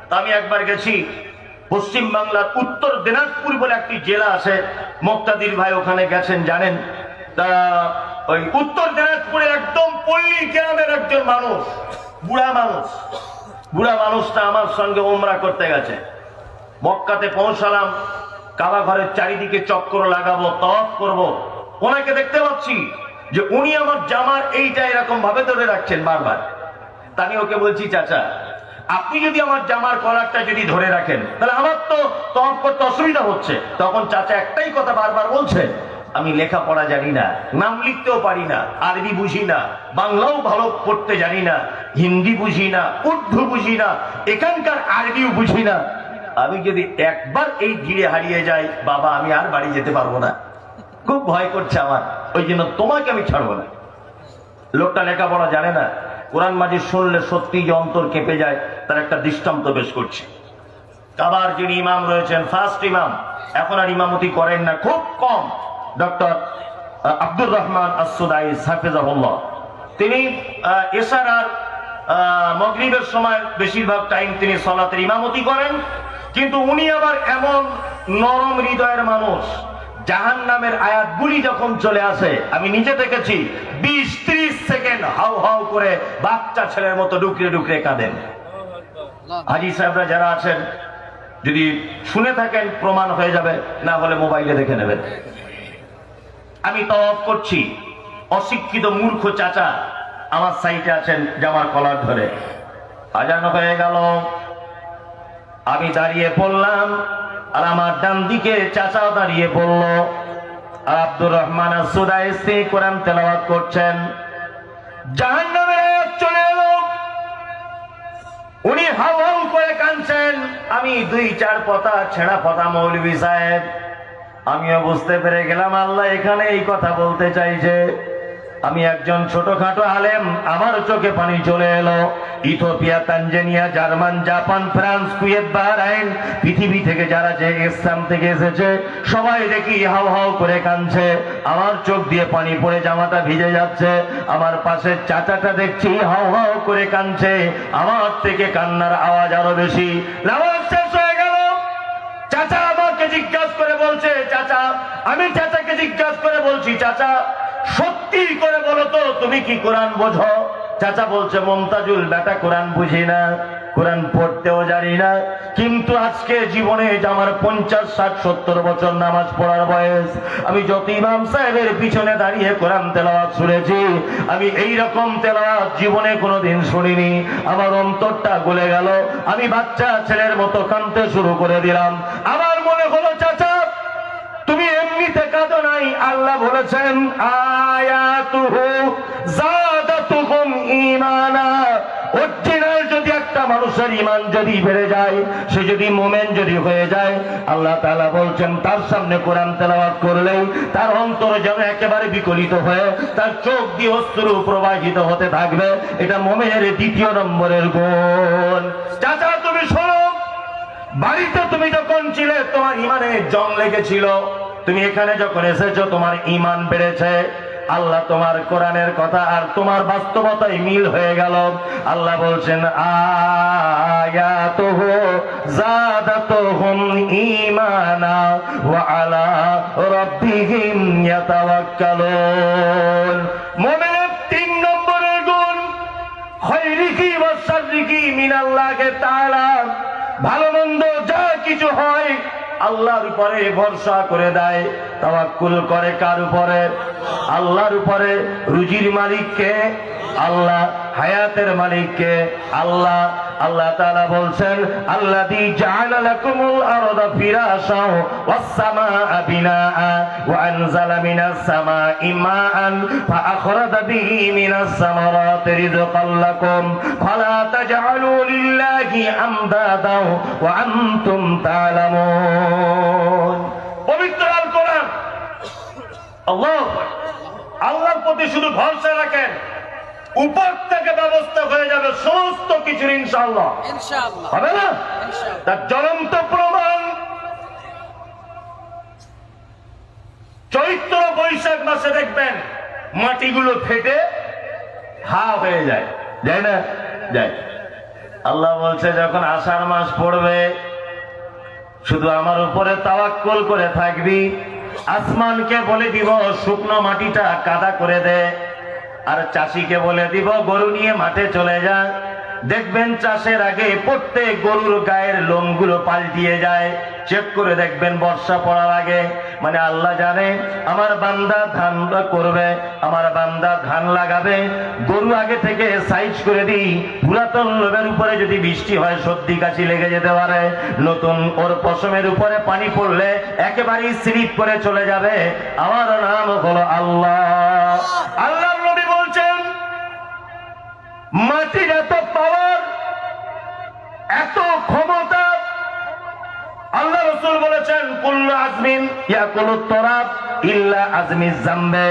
তা আমি একবার গেছি পশ্চিম বাংলার উত্তর দিনাজপুর বলে একটি জেলা আছে, মুক্তাদির ভাই ওখানে গেছেন জানেন। তা ওই উত্তর দিনাজপুরে একদম পল্লী গ্রামের একজন মানুষ, বুড়া মানুষটা আমার সঙ্গে উমরা করতে গেছে। মক্কাতে পৌঁছালাম, কাবা ঘরের চারিদিকে চক্কর লাগাবো, তওয়াফ করব। ওনাকে দেখতে পাচ্ছি যে উনি আমার জামার এইটা এরকম ভাবে ধরে রাখছেন বারবার। তা আমি ওকে বলছি, চাচা আপনি যদি আমার জামার কলারটা যদি ধরে রাখেন তাহলে আমার তো তওয়াফ করতে অসুবিধা হচ্ছে। তখন চাচা একটাই কথা বারবার বলছে, আমি লেখাপড়া জানি না, নাম লিখতেও পারি না, আরবি বুঝি না, বাংলাও ভালো পড়তে জানি না, হিন্দি বুঝি না, উর্দু বুঝি না, এখানকার আরবিও বুঝি না। আমি যদি একবার এই গিরে হারিয়ে যাই, বাবা আমি আর বাড়ি যেতে পারবো না, খুব ভয় করছে আমার, ওই জন্য তোমাকে আমি ছাড়বো না। লোকটা লেখাপড়া জানে না, কোরআন মাজিদ শুনলে সত্যি যে অন্তর কেঁপে যায়, তার একটা দৃষ্টান্ত পেশ করছি। কাবার যিনি ইমাম রয়েছেন, ফার্স্ট ইমাম, এখন আর ইমামতি করেন না, খুব কম, ডক্টর আব্দুর রহমান আস-সুদাইস হাফিজাহুল্লাহ। তিনি এশার আর মাগরিবের সময় বেশিরভাগ টাইম তিনি সালাতের ইমামতি করেন। কিন্তু উনি আবার এমন নরম হৃদয়ের মানুষ, জাহান্নামের আয়াতগুলি যখন চলে আসে, আমি নিজে দেখেছি 20-30 সেকেন্ড হাউ হাউ করে বাচ্চা ছেলের মতো ডুকরে ডুকরে কাঁদেন। হাজি সাহেবরা যারা আছেন যদি শুনে থাকেন প্রমাণ হয়ে যাবে, না হলে মোবাইলে দেখে নেবেন। আমি তওয়াফ করছি, অশিক্ষিত মূর্খ চাচা আমার সাইডে আছেন জামার কলার ধরে। আজান হয়ে গেল, আমি দাঁড়িয়ে পড়লাম, আর আমার ডান দিকে চাচাও দাঁড়িয়ে পড়ল। আর আব্দুর রহমান সুদাইসি কোরআন তেলাওয়াত করছেন। জাহান্নামের আয়াত চলে এলো, উনি হাউ হাউ করে কাঁদছেন। আমি 2-4 পতা ছেঁড়া পতা মৌলভী সাহেব, আমিও বুঝতে পেরে গেলাম আল্লাহ এখানে এই কথা বলতে চাইছে। আমি একজন ছোটখাটো আলেম, আমার চোখে পানি চলে এলো। Ethiopia, Tanzania, German, Japan, France, Kuwait, Bahrain, পৃথিবী থেকে যারা যে ইসলাম থেকে এসেছে সবাই দেখি হাউ হাউ করে কাঁদছে। আমার চোখ দিয়ে পানি পড়ে জামাটা ভিজে যাচ্ছে। আমার পাশের চাচাটা দেখছি হাউ হাউ করে কাঁদছে, আমার থেকে কান্নার আওয়াজ আরো বেশি। নামাজ শেষ হয়ে গেল, চাচা আমাকে জিজ্ঞাসা করে বলছে, চাচা, আমি চাচাকে জিজ্ঞাসা করে বলছি, চাচা সত্যি করে বলো তো তুমি কি কোরআন বোঝো? চাচা বলছে, মমতাজুল বেটা কোরআন বুঝি না, কোরআন পড়তেও জানি না, কিন্তু আজকে জীবনে আমার 50, 60, 70 বছর নামাজ পড়ার বয়স, আমি যত ইমাম সাহেবের পিছনে দাঁড়িয়ে কোরআন তেলাওয়াত শুনেছি, আমি এই রকম তেলাওয়াত জীবনে কোনোদিন শুনিনি। আমার অন্তরটা গলে গেল, আমি বাচ্চা ছেলের মতো কাঁদতে শুরু করে দিলাম। আমার মনে হলো, চাচা তুমি এমনিতে কাঁদো নাই, আল্লাহ বলেছেন আয়াতুহু যাদাতুহুম ঈমানা। অরিজিনাল যদি একটা মানুষের ঈমান যদি বেড়ে যায়, সে যদি মুমিন যদি হয়ে যায়, আল্লাহ তাআলা বলছেন তার সামনে কোরআন তেলাওয়াত করলেই তার অন্তর যেন একেবারে বিকলিত হয়ে তার চোখ দিয়ে অশ্রু প্রবাহিত হতে থাকবে। এটা মুমিনের 2 নম্বরের গুণ। চাচা তুমি শোনো, বাড়িতে তুমি যখন ছিলে তোমার ঈমানে জং লেগেছিল, তুমি এখানে যখন এসেছো তোমার ঈমান বেড়েছে। আল্লাহ তোমার কোরআনের কথা আর তোমার বাস্তবতায় মিল হয়ে গেল। আল্লাহ বলছেন আয়াতুহু যাদাতুহুম ঈমানা ওয়া আলা রাব্বিহিম ইয়াতাওয়াক্কালুন। মুমিনের 3 নম্বরের গুণ, খায়রিহি ওয়া শাররিহি মিনাল্লাহি তাআলা। ভালো মন্দ যা কিছু হয় আল্লাহর উপরে ভরসা করে দেয়, তাওয়াক্কুল করে কার উপরে? আল্লাহর উপরে। রুজির মালিককে আল্লাহ, হায়াতের মালিককে আল্লাহ। আল্লাহ তাআলা বলছেন আল্লাযী জাআলা লাকুমুল আরদা ফিরাশাও ওয়াস সামাআ বিনাআ ওয়া আনজালা মিনাস সামাই মাআন ফাআখরাজা বিহি মিনাস সামারাতি রিজকাল লাকুম ফালা তাজআলু লিল্লাহি আমদাদা ওয়া আনতুম তা'লামুন। পবিত্র আল কোরআন। আল্লাহ, আল্লাহর প্রতি শুধু ভরসা রাখেন, উপর থেকে ব্যবস্থা হয়ে যাবে সমস্ত কিছুর, ইনশাআল্লাহ। হবে না? তার জ্বলন্ত প্রমাণ চৈত্র বৈশাখ মাসে দেখবেন মাটিগুলো ফেটে হা হয়ে যায়, যায় না? যায়। আল্লাহ বলছে যখন আষাঢ় মাস পড়বে শুধু আমার উপরে তাওয়াক্কুল করে থাকবি। আসমানকে বলে দিব শুকনো মাটিটা কাদা করে দে, আর চাষিকে বলে দিব গরু নিয়ে মাঠে চলে যা। দেখবেন চাষের আগে প্রত্যেক গরুর গায়ের লোমগুলো পাল্টিয়ে যায়। চেক করে দেখবেন বর্ষা পড়ার আগে। মানে আল্লাহ জানে আমার বান্দা ধান করবে, আমার বান্দা ধান লাগাবে, গরু আগে থেকে সাইজ করে দিই। পুরাতন লোমের উপরে যদি বৃষ্টি হয় সর্দি কাশি লেগে যেতে পারে, নতুন ওর পশমের উপরে পানি পড়লে একেবারেই স্লিপ করে চলে যাবে। আমার নাম হলো আল্লাহ। আল্লাহ নবী বলছেন মাটির এত পাওয়ার, এত ক্ষমতা। আল্লাহ রাসূল বলেছেন কুল্লু আজমিন ইয়াকুলুত তুরাব ইল্লা আজমিজ জামবে।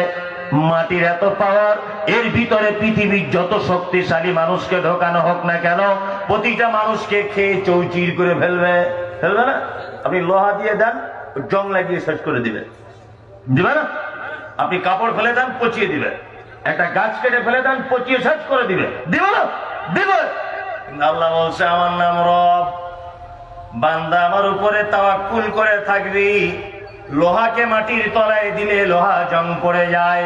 মাটির এত পাওয়ার, এর ভিতরে পৃথিবীর যত শক্তিশালী মানুষকে ঢোকানো হোক না কেন, প্রতিটা মানুষকে খেয়ে চৌচির করে ফেলবে। ফেলবে না? আপনি লোহা দিয়ে দেন, জং লাগিয়ে শেষ করে দিবে, দিবে না? আপনি কাপড় ফেলে দেন, পচিয়ে দিবে। একটা গাছ কেটে ফেলে দেন, পচিয়ে শেষ করে দিবে, দিবে না? দিবে। আল্লাহ বলছে আমার নাম রব, বান্দা আমার উপরে তাওয়াক্কুল করে থাকবি। লোহাকে মাটির তলায় দিলে লোহা জং পড়ে যায়,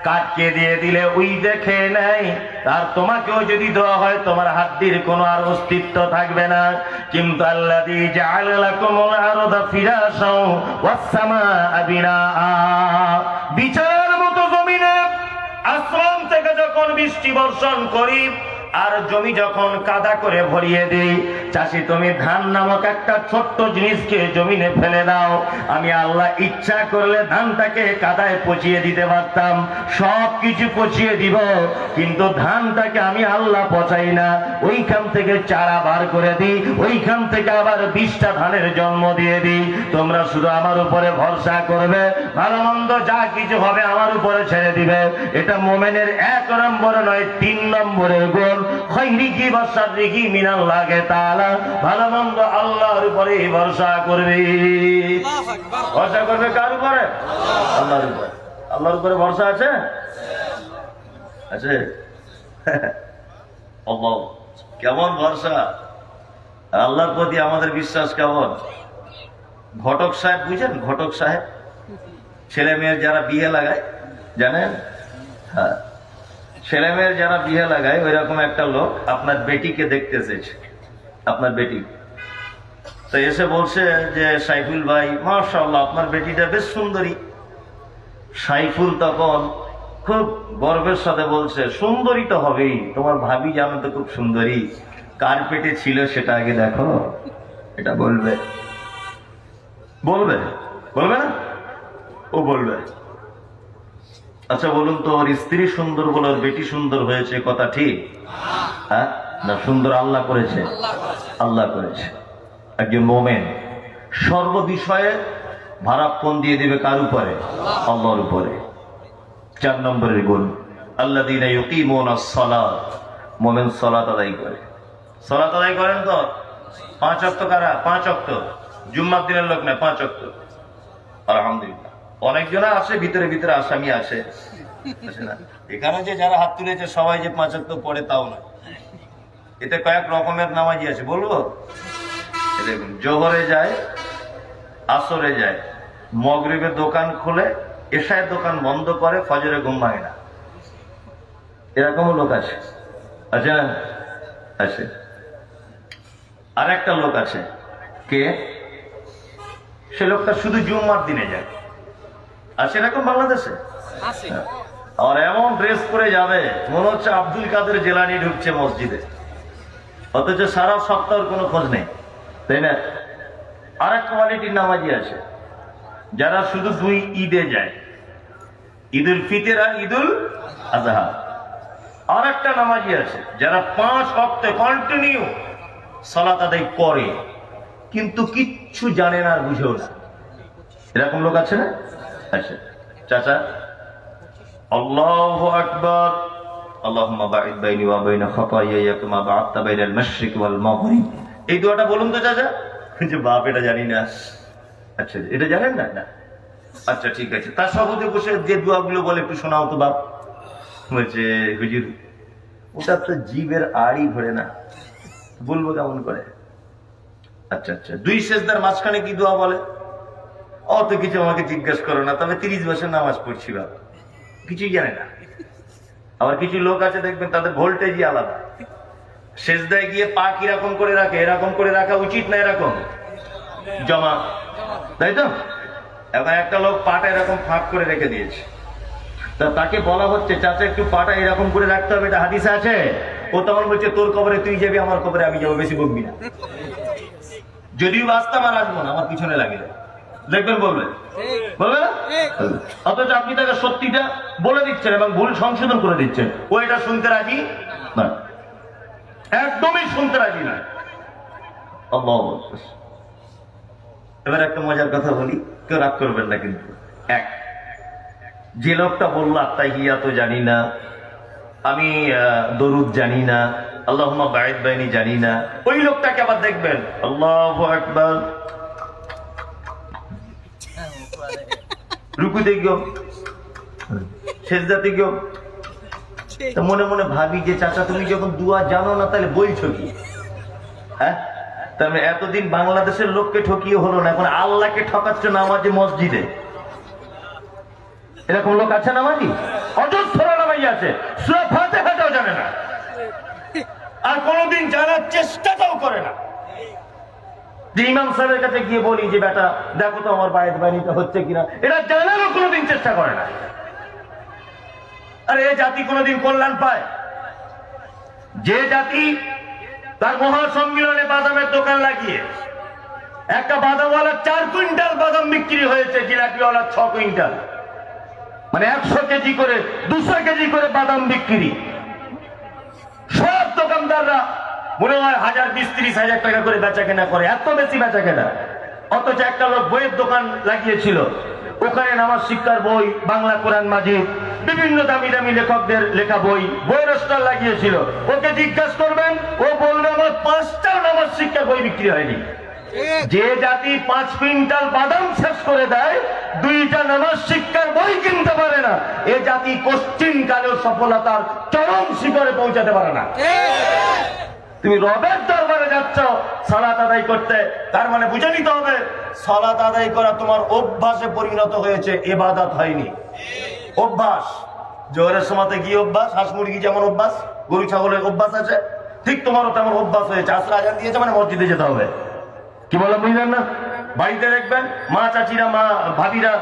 কাটকে দিয়ে দিলে ওই দেখে নেয়, আর তোমাকেও যদি দেওয়া হয় তোমার হাড্ডির কোনো আর অস্তিত্ব থাকবে না। কিন্তু আল্লাযী জাআলা লাকুমুল আরদা ফিরাশাও ওয়াস সামাআ বিনাআ, বিছানার মতো জমিনে আসমান থেকে যখন বৃষ্টি বর্ষণ করি আর জমি যখন কাদা করে ভরিয়ে দেই, চাষি তুমি ধান নামক একটা ছোট্ট জিনিসকে জমিনে ফেলে দাও, আমি আল্লাহ ইচ্ছা করলে ধানটাকে কাদায় পচিয়ে দিতে পারতাম, সব কিছু পচিয়ে দিব, কিন্তু ধানটাকে আমি আল্লাহ পচাই না, ওইখান থেকে চারা বার করে দিই, ওইখান থেকে আবার 20টা ধানের জন্ম দিয়ে দিই। তোমরা শুধু আমার উপরে ভরসা করবে, ভালো মন্দ যা কিছু হবে আমার উপরে ছেড়ে দিবে। এটা মোমেনের 1 নম্বরে নয় 3 নম্বরের গুণ। খাইরিকি ওয়া শাররিকি মিনাল্লাহি তাআলা, ভালো মন্দ আল্লাহর উপরে ভরসা করবে। ভরসা করবে কার উপরে? আল্লাহর উপরে। আল্লাহর উপরে ভরসা আছে? আছে? আল্লাহ কেমন ভরসা, আল্লাহর প্রতি আমাদের বিশ্বাস কেমন? ঘটক সাহেব বুঝেন? ঘটক সাহেব ছেলে মেয়ের যারা বিয়ে লাগায়, জানেন? হ্যাঁ, ছেলে মেয়ের যারা বিয়ে লাগায় ওই রকম একটা লোক আপনার বেটিকে দেখতে এসেছে, আপনার বেটি তো এসে বলছে যে সাইফুল ভাই মাশাআল্লাহ আপনার বেটিটা বেশ সুন্দরী। সাইফুল তখন খুব গর্বের সাথে বলছে সুন্দরী তো হবেই, তোমার ভাবি জানো তো খুব সুন্দরী, কার পেটে ছিল সেটা আগে দেখো। এটা বলবে? বলবে? বলবে না? ও বলবে। আচ্ছা বলুন তো, ওর স্ত্রী সুন্দর বলে ওর বেটি সুন্দর হয়েছে, কথা ঠিক? হ্যাঁ না, সুন্দর আল্লাহ করেছে? আল্লাহ করেছে। একজন মোমেন সর্ব বিষয়ে ভারাপন দিয়ে দিবে কার উপরে? আল্লাহর উপরে। 4 নম্বরের গুণ, আল্লাযীনা ইউকিমুনাস সালাত, মোমেন সালাত আদায় করে। সালাত আদায় করেন তো? 5 ওয়াক্ত কারা? 5 ওয়াক্ত। জুম্মার দিনের লোক না, 5 ওয়াক্ত। আলহামদুলিল্লাহ। অনেকজনা আছে ভিতরে ভিতরে আসামি আছে না, এখানে যে যারা হাত তুলেছে সবাই যে 5 ওয়াক্ত পড়ে তাও না, এতে কয়েক রকমের নামাজি আছে। বলবো? দেখুন, জোহরে যায়, আসরে যায়, মাগরিবে দোকান খুলে, এশায় দোকান বন্ধ করে, ফজরে ঘুম ভাঙে না, এরকমও লোক আছে। আচ্ছা আছে। আর একটা লোক আছে, কে? সে লোকটা শুধু জুম্মার দিনে যায়। আছে এরকম বাংলাদেশে? আর এমন ড্রেস পরে যাবে মনে হচ্ছে আব্দুল কাদের জেলানি ঢুকছে মসজিদে, অথচ সারা সপ্তাহের কোনো খোঁজ নেই, তাই না? আর এক কোয়ালিটির নামাজি আছে যারা শুধু 2 ঈদে যায়, ঈদুল ফিতর আর ঈদুল আজহা। আর একটা নামাজি আছে যারা 5 ওয়াক্তে কন্টিনিউ সালাত আদায় করে, কিন্তু কিচ্ছু জানে না আর বুঝেও না। এরকম লোক আছে না? আচ্ছা চাচা, আল্লাহু আকবার, আল্লাহুম্মা বা'id বাইনি ওয়া বাইনা খাতায়ায়া কামা বা'adta বাইনাল মাশরিক ওয়াল মাগরিব, এই দোয়াটা বলুন তো চাচা। যে বাপ এটা জানি না। আচ্ছা এটা জানেন না? না, আচ্ছা ঠিক আছে। তার সবতে বসে যে দোয়াগুলো বলে একটু শোনাও তো বাপ। বলছে হুজুর ওটা তো জীবের আড়ি ধরে না, বলবো কেমন করে? আচ্ছা আচ্ছা, 2 সেজদার মাঝখানে কি দোয়া বলে? অত কিছু আমাকে জিজ্ঞেস করো না, তবে 30 বছর নামাজ পড়ছি বাবা, কিছুই জানে না। আবার কিছু লোক আছে দেখবেন তাদের ভোল্টেজই আলাদা, সেজদায় গিয়ে পা কিরকম করে রাখে, এরকম করে রাখা উচিত না, এরকম জমা, তাই তো? এখন একটা লোক পাটা এরকম ফাঁক করে রেখে দিয়েছে, তা তাকে বলা হচ্ছে চাচা একটু পাটা এরকম করে রাখতে হবে, এটা হাদিসে আছে। ও তখন বলছে তোর কবরে তুই যাবি, আমার কবরে আমি যাবো, বেশি বকবি না। যদিও বাঁচতাম আর আসবো না, আমার পিছনে লাগিয়ে দেখবেন, বলবে বলবে না? অথচ আপনি তাকে সত্যিটা বলে দিচ্ছেন এবং ভুল সংশোধন করে দিচ্ছেন, ও এটা শুনতে রাজি না, একদমই শুনতে রাজি না। এবার একটা মজার কথা বলি, কেউ রাগ করবেন না কিন্তু। যে লোকটা বলল আত্তাহিয়াত জানি না, আমি দরুদ জানি না, আল্লাহুম্মা বা'id বাইনি জানি না, ওই লোকটাকে আবার দেখবেন আল্লাহু আকবার, রুকুতে গিয়ে সেজদাতে গিয়ে মনে মনে ভাবি যে চাচা তুমি যখন দুয়া জানো না তাহলে বলছো কি? হ্যাঁ, তার মানে এতদিন বাংলাদেশের লোককে ঠকিয়ে হলো না, এখন আল্লাহকে ঠকাচ্ছ নামাজে মসজিদে। এরকম লোক আছে নামাজি? অজস্র নামাজি আছে, সূরা ফাতিহাটাও জানে না, আর কোনোদিন জানার চেষ্টাটাও করে না। যে ইমাম সাহেবের কাছে গিয়ে বলি যে বেটা দেখো তো আমার বায়ের বাড়িটা হচ্ছে কিনা, এটা জানারও কোনোদিন চেষ্টা করে না। আর এই জাতি কোনোদিন কল্যাণ পায়? যে জাতি তার মহাসম্মিলনে বাদামের দোকান লাগিয়ে একটা বাদামওয়ালা 4 কুইন্টাল বাদাম বিক্রি হয়েছে, জিলাপিওয়ালা 6 কুইন্টাল, মানে 100 কেজি করে 200 কেজি করে বাদাম বিক্রি। সব দোকানদাররা মনে হয় 1000-20-30 হাজার টাকা করে বেচা কেনা করে, এত বেশি বেচা কেনা। অথচ একটা লোক বইয়ের দোকান লাগিয়েছিল, ওখানে নামাজ শিক্ষার বই, বাংলা কোরআন মাজিদ, বিভিন্ন দামি দামি লেখকদের লেখা বই, বইয়ের স্টল লাগিয়েছিল। ওকে জিজ্ঞাসা করবেন, ও বলবে আমার 5টাও নামাজ শিক্ষার বই বিক্রি হয়নি। যে জাতি 5 কুইন্টাল বাদাম শেষ করে দেয়, 2টা নামাজ শিক্ষার বই কিনতে পারে না, এ জাতি কোশ্চিন কালেও সফলতার চরম শিখরে পৌঁছাতে পারে না। তুমি রবের দরবারে যাচ্ছ সালাত আদায় করতে, তার মানে বুঝে নিতে হবে সালাত আদায় করা তোমার অভ্যাসে পরিণত হয়েছে, ইবাদত হয়নি। অভ্যাস, জোহরের সময়তে কি অভ্যাস? হাঁস মুরগি যেমন অভ্যাস, গরু ছাগলের অভ্যাস আছে, ঠিক তোমারও তেমন অভ্যাস হয়েছে। আসর আজান দিয়েছে মানে মসজিদে যেতে হবে। কি বললাম বুঝলেন না? বাড়িতে দেখবেন মা চাচিরা, মা ভাবিরা,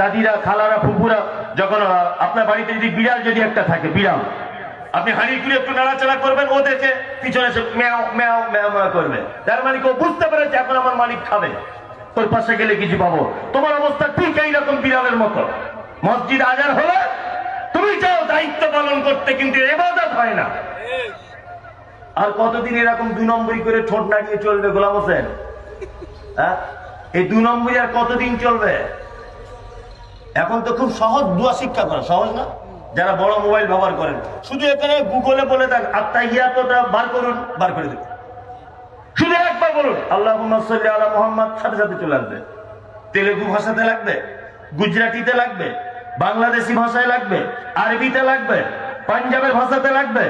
দাদিরা, খালারা, ফুপুরা, যখন আপনার বাড়িতে যদি বিড়াল যদি একটা থাকে, বিড়াল, আপনি হাঁড়ি করে একটু নাড়াচাড়া করবেন, ও দেখে পিছনে এসে ম্যাও ম্যাও ম্যাও ম্যাও করবে। তার মানে কেউ বুঝতে পেরেছে এখন আমার মালিক খাবে, তোর পাশে গেলে কিছু পাবো। তোমার অবস্থা ঠিক এইরকম বিড়ালের মতো। মসজিদ আজান হলে তুমি চাও দায়িত্ব পালন করতে, কিন্তু ইবাদত হয় না। আর কতদিন এরকম 2 নম্বরই করে ঠোঁট নাড়িয়ে চলবে গোলাম হোসেন? হ্যাঁ, এই 2 নম্বরই আর কতদিন চলবে? এখন তো খুব সহজ দোয়া শিক্ষা করা, সহজ না? যারা বড় মোবাইল ব্যবহার করেন, শুধু এখানে গুগলে বলে দেন আত্তাহিয়াতুটা বার করুন, বার করে দেবেন। শুধু একবার বলুন আল্লাহুম্মা সাল্লি আলা মুহাম্মাদ, সাথে সাথে চলে আসবে। তেলেগু ভাষাতে লাগবে, গুজরাটিতে লাগবে, বাংলাদেশি ভাষায় লাগবে, আরবিতে লাগবে, পাঞ্জাবের ভাষাতে লাগবে,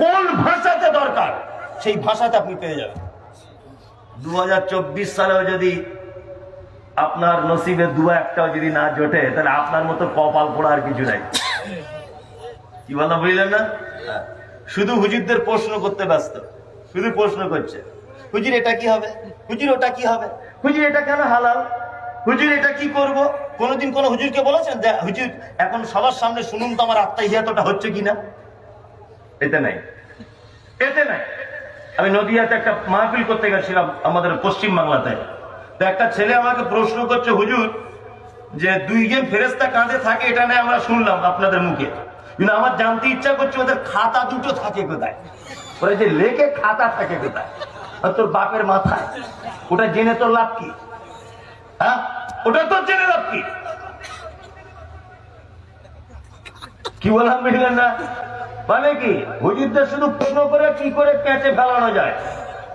কোন ভাষাতে দরকার সেই ভাষাতে আপনি পেয়ে যাবেন। 2024 সালেও যদি আপনার নসিবে দুয়া একটাও যদি না জোটে, তাহলে আপনার মতো কপাল পোড়া আর কিছু নাই। কি বলা বুঝলেন না? শুধু হুজুরদের প্রশ্ন করতে ব্যস্ত, শুধু প্রশ্ন করছে, হুজুর এটা কি হবে, হুজুর ওটা কি হবে, হুজুর এটা কেন হালাল, হুজুর এটা কি করব। কোনদিন কোন হুজুরকে বলেছেন যে হুজুর এখন সবার সামনে শুনুন তো আমার আত্মাহিয়াতটা হচ্ছে কিনা? এতে নাই, এতে নাই। আমি নদিয়াতে একটা মাহফিল করতে গেছিলাম আমাদের পশ্চিম বাংলাতে, তো একটা ছেলে আমাকে প্রশ্ন করছে, হুজুর যে 2 জন ফেরেশতা কাঁধে থাকে এটা নেই আমরা শুনলাম আপনাদের মুখে, কিন্তু আমার জানতে ইচ্ছা করছে ওদের খাতা দুটো থাকে কোথায়? ওরা যে লেখে খাতা থাকে কোথায়? আর তোর বাপের মাথায়? ওটা জেনে তোর লাভ কি? হ্যাঁ, ওটা তোর জেনে লাভ কি? কি বললাম বুঝলেন না? মানে কি হুজুরদের শুধু প্রশ্ন করে কি করে প্যাঁচে ফেলানো যায়,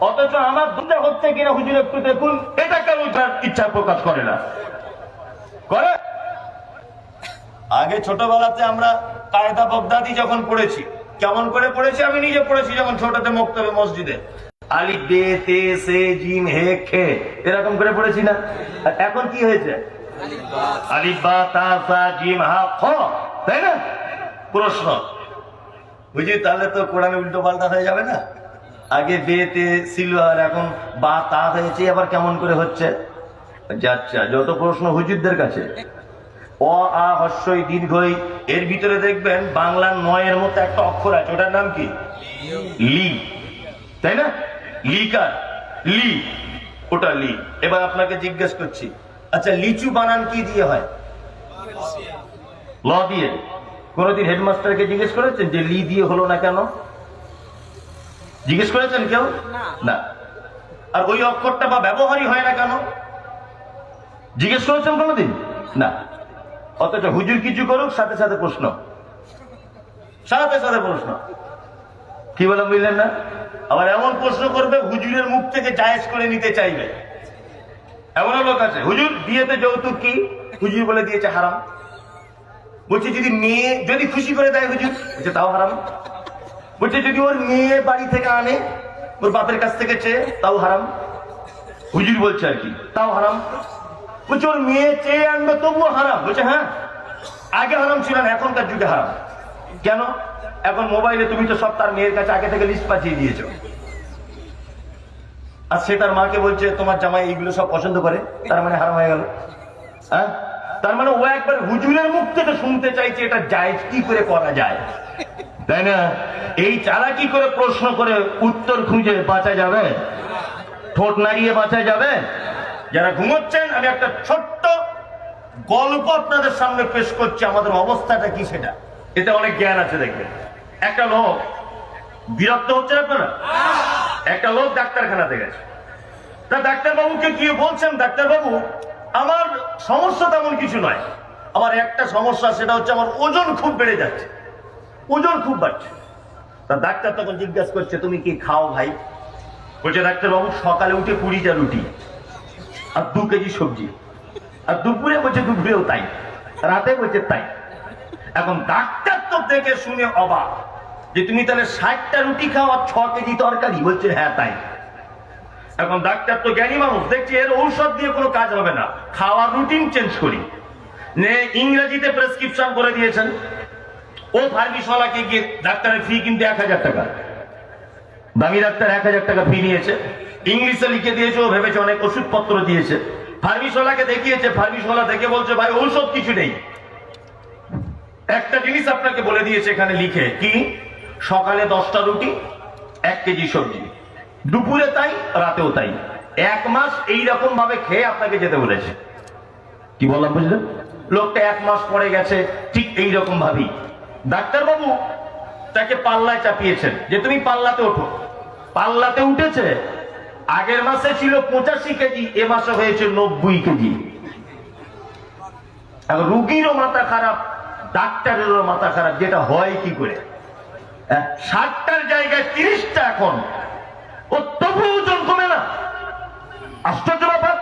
অথচ আমার দুটা হচ্ছে কিনা হুজুর একটু দেখুন, এটা কেন ইচ্ছা প্রকাশ করে না? করে। আগে ছোটবেলাতে আমরা কায়দা বগদাদি যখন পড়েছি, কেমন করে পড়েছি? আমি নিজে পড়েছি যখন ছোটতে মক্তবে মসজিদে, আলিফ বে তে সে জিম হে খে, এরকম করে পড়েছি না? এখন কি হয়েছে? আলিফ বা তা সা জিম হা খ, তাই না? প্রশ্ন, বুঝি তাহলে তো কোরআনে উল্টো পাল্টা হয়ে যাবে না? আগে বেতে ছিল আর এখন বা তা হয়েছে, আবার কেমন করে হচ্ছে? আচ্ছা, যত প্রশ্ন হুজুরদের কাছে। অ আ হস্যই দীর্ঘই, এর ভিতরে দেখবেন বাংলা 9 মতো একটা অক্ষর আছে, ওটার নাম কি? লি, তাই না? লিকার লি, ওটা লি। এবার আপনাকে জিজ্ঞেস করছি, আচ্ছা লিচু বানান কি দিয়ে হয়? ল দিয়ে। কোনদিন হেডমাস্টারকে জিজ্ঞেস করেছেন যে লি দিয়ে হলো না কেন? জিজ্ঞেস করেছেন কেউ? না। আর ওই অক্ষরটা বা ব্যবহারই হয় না কেন? জিজ্ঞেস করেছেন কোনদিন? না। অথচ হুজুর কিছু করুক, সাথে সাথে প্রশ্ন, সাথে সাথে প্রশ্ন। কি বললাম বুঝলেন না? আবার এমন প্রশ্ন করবে হুজুরের মুখ থেকে জায়েজ করে নিতে চাইবে। এমন লোক আছে, হুজুর বিয়েতে যৌতুক কি? হুজুর বলে দিয়েছে হারাম। বলছে যদি মেয়ে যদি খুশি করে দেয় হুজুর, বলছে তাও হারাম। বলছে যদি ওর মেয়ে বাড়ি থেকে আনে, ওর বাপের কাছ থেকে চেয়ে, তাও হারাম। হুজুর বলছে আর কি, তাও হারাম। বলছে ওর মেয়ে চেয়ে আনবে তবুও হারাম। বলছে হ্যাঁ, আগে হারাম ছিল না, এখনকার যুগে হারাম। কেন? এখন মোবাইলে তুমি তো সব তার মেয়ের কাছে আগে থেকে লিস্ট পাঠিয়ে দিয়েছো, আর সে তার মাকে বলছে তোমার জামাই এইগুলো সব পছন্দ করে, তার মানে হারাম হয়ে গেল। হ্যাঁ, তার মানে ও একবার হুজুরের মুখ থেকে শুনতে চাইছে এটা জায়েজ কি করে করা যায়, তাই না? এই চালাকি করে প্রশ্ন করে উত্তর খুঁজে বাঁচা যাবে? ঠোঁট নাড়িয়ে বাঁচা যাবে? যারা ঘুমোচ্ছেন, আমি একটা ছোট্ট গল্প আপনাদের সামনে পেশ করছি, আমাদের অবস্থাটা কি সেটা, এতে অনেক জ্ঞান আছে। দেখবেন, একটা লোক, বিরক্ত হচ্ছেন আপনারা? একটা লোক ডাক্তারখানাতে গেছে, তা ডাক্তারবাবুকে কি বলছেন, ডাক্তারবাবু আমার সমস্যা তেমন কিছু নয়, আমার একটা সমস্যা, সেটা হচ্ছে আমার ওজন খুব বেড়ে যাচ্ছে, ওজন খুব বাড়ছে। তা ডাক্তার তখন জিজ্ঞাসা করছে তুমি কি খাও ভাই? বলছে ডাক্তারবাবু সকালে উঠে 20টা রুটি আর 2 কেজি সবজি, আর দুপুরে বলছে দুপুরেও তাই, রাতে বলছে তাই। এখন ডাক্তার তো দেখে শুনে অবাক যে তুমি তাহলে 60টা রুটি খাও আর 6 কেজি তরকারি? বলছে হ্যাঁ তাই। এখন ডাক্তার তো জ্ঞানী মানুষ, দেখছি এর ঔষধ দিয়ে কোনো কাজ হবে না, খাওয়ার রুটিন চেঞ্জ করি, নে ইংরেজিতে প্রেসক্রিপশন করে দিয়েছেন। ও ফার্মেসিওয়ালাকে গিয়ে ডাক্তারের ফি কিন্তু 1000 টাকা, দামি ডাক্তার 1000 টাকা ফি নিয়েছে, ইংলিশে লিখে দিয়েছে, ও ভেবেছে অনেক ওষুধপত্র দিয়েছে। ফার্মেসিওয়ালাকে দেখিয়েছে, ফার্মেসিওয়ালা দেখে বলছে ভাই ঔষধ কিছু নেই, একটা জিনিস আপনাকে বলে দিয়েছে এখানে লিখে, কি সকালে 10টা রুটি 1 কেজি সবজি, দুপুরে তাই রাতেও তাই, 1 মাস এইরকম ভাবে খেয়ে আপনাকে যেতে বলেছে। কি বললাম বুঝলেন? লোকটা 1 মাস পরে গেছে ঠিক এইরকম ভাবেই। ডাক্তারবাবু তাকে পাল্লায় চাপিয়েছেন যে তুমি পাল্লাতে ওঠো, পাল্লাতে উঠেছে, আগের মাসে ছিল 85 কেজি, এ মাসে হয়েছে 90 কেজি। এখন রুগীরও মাথা খারাপ, ডাক্তারেরও মাথা খারাপ, যেটা হয় কি করে? 60টার জায়গায় 30টা এখন, ও তবু ওজন কমে না, আশ্চর্য ব্যাপার।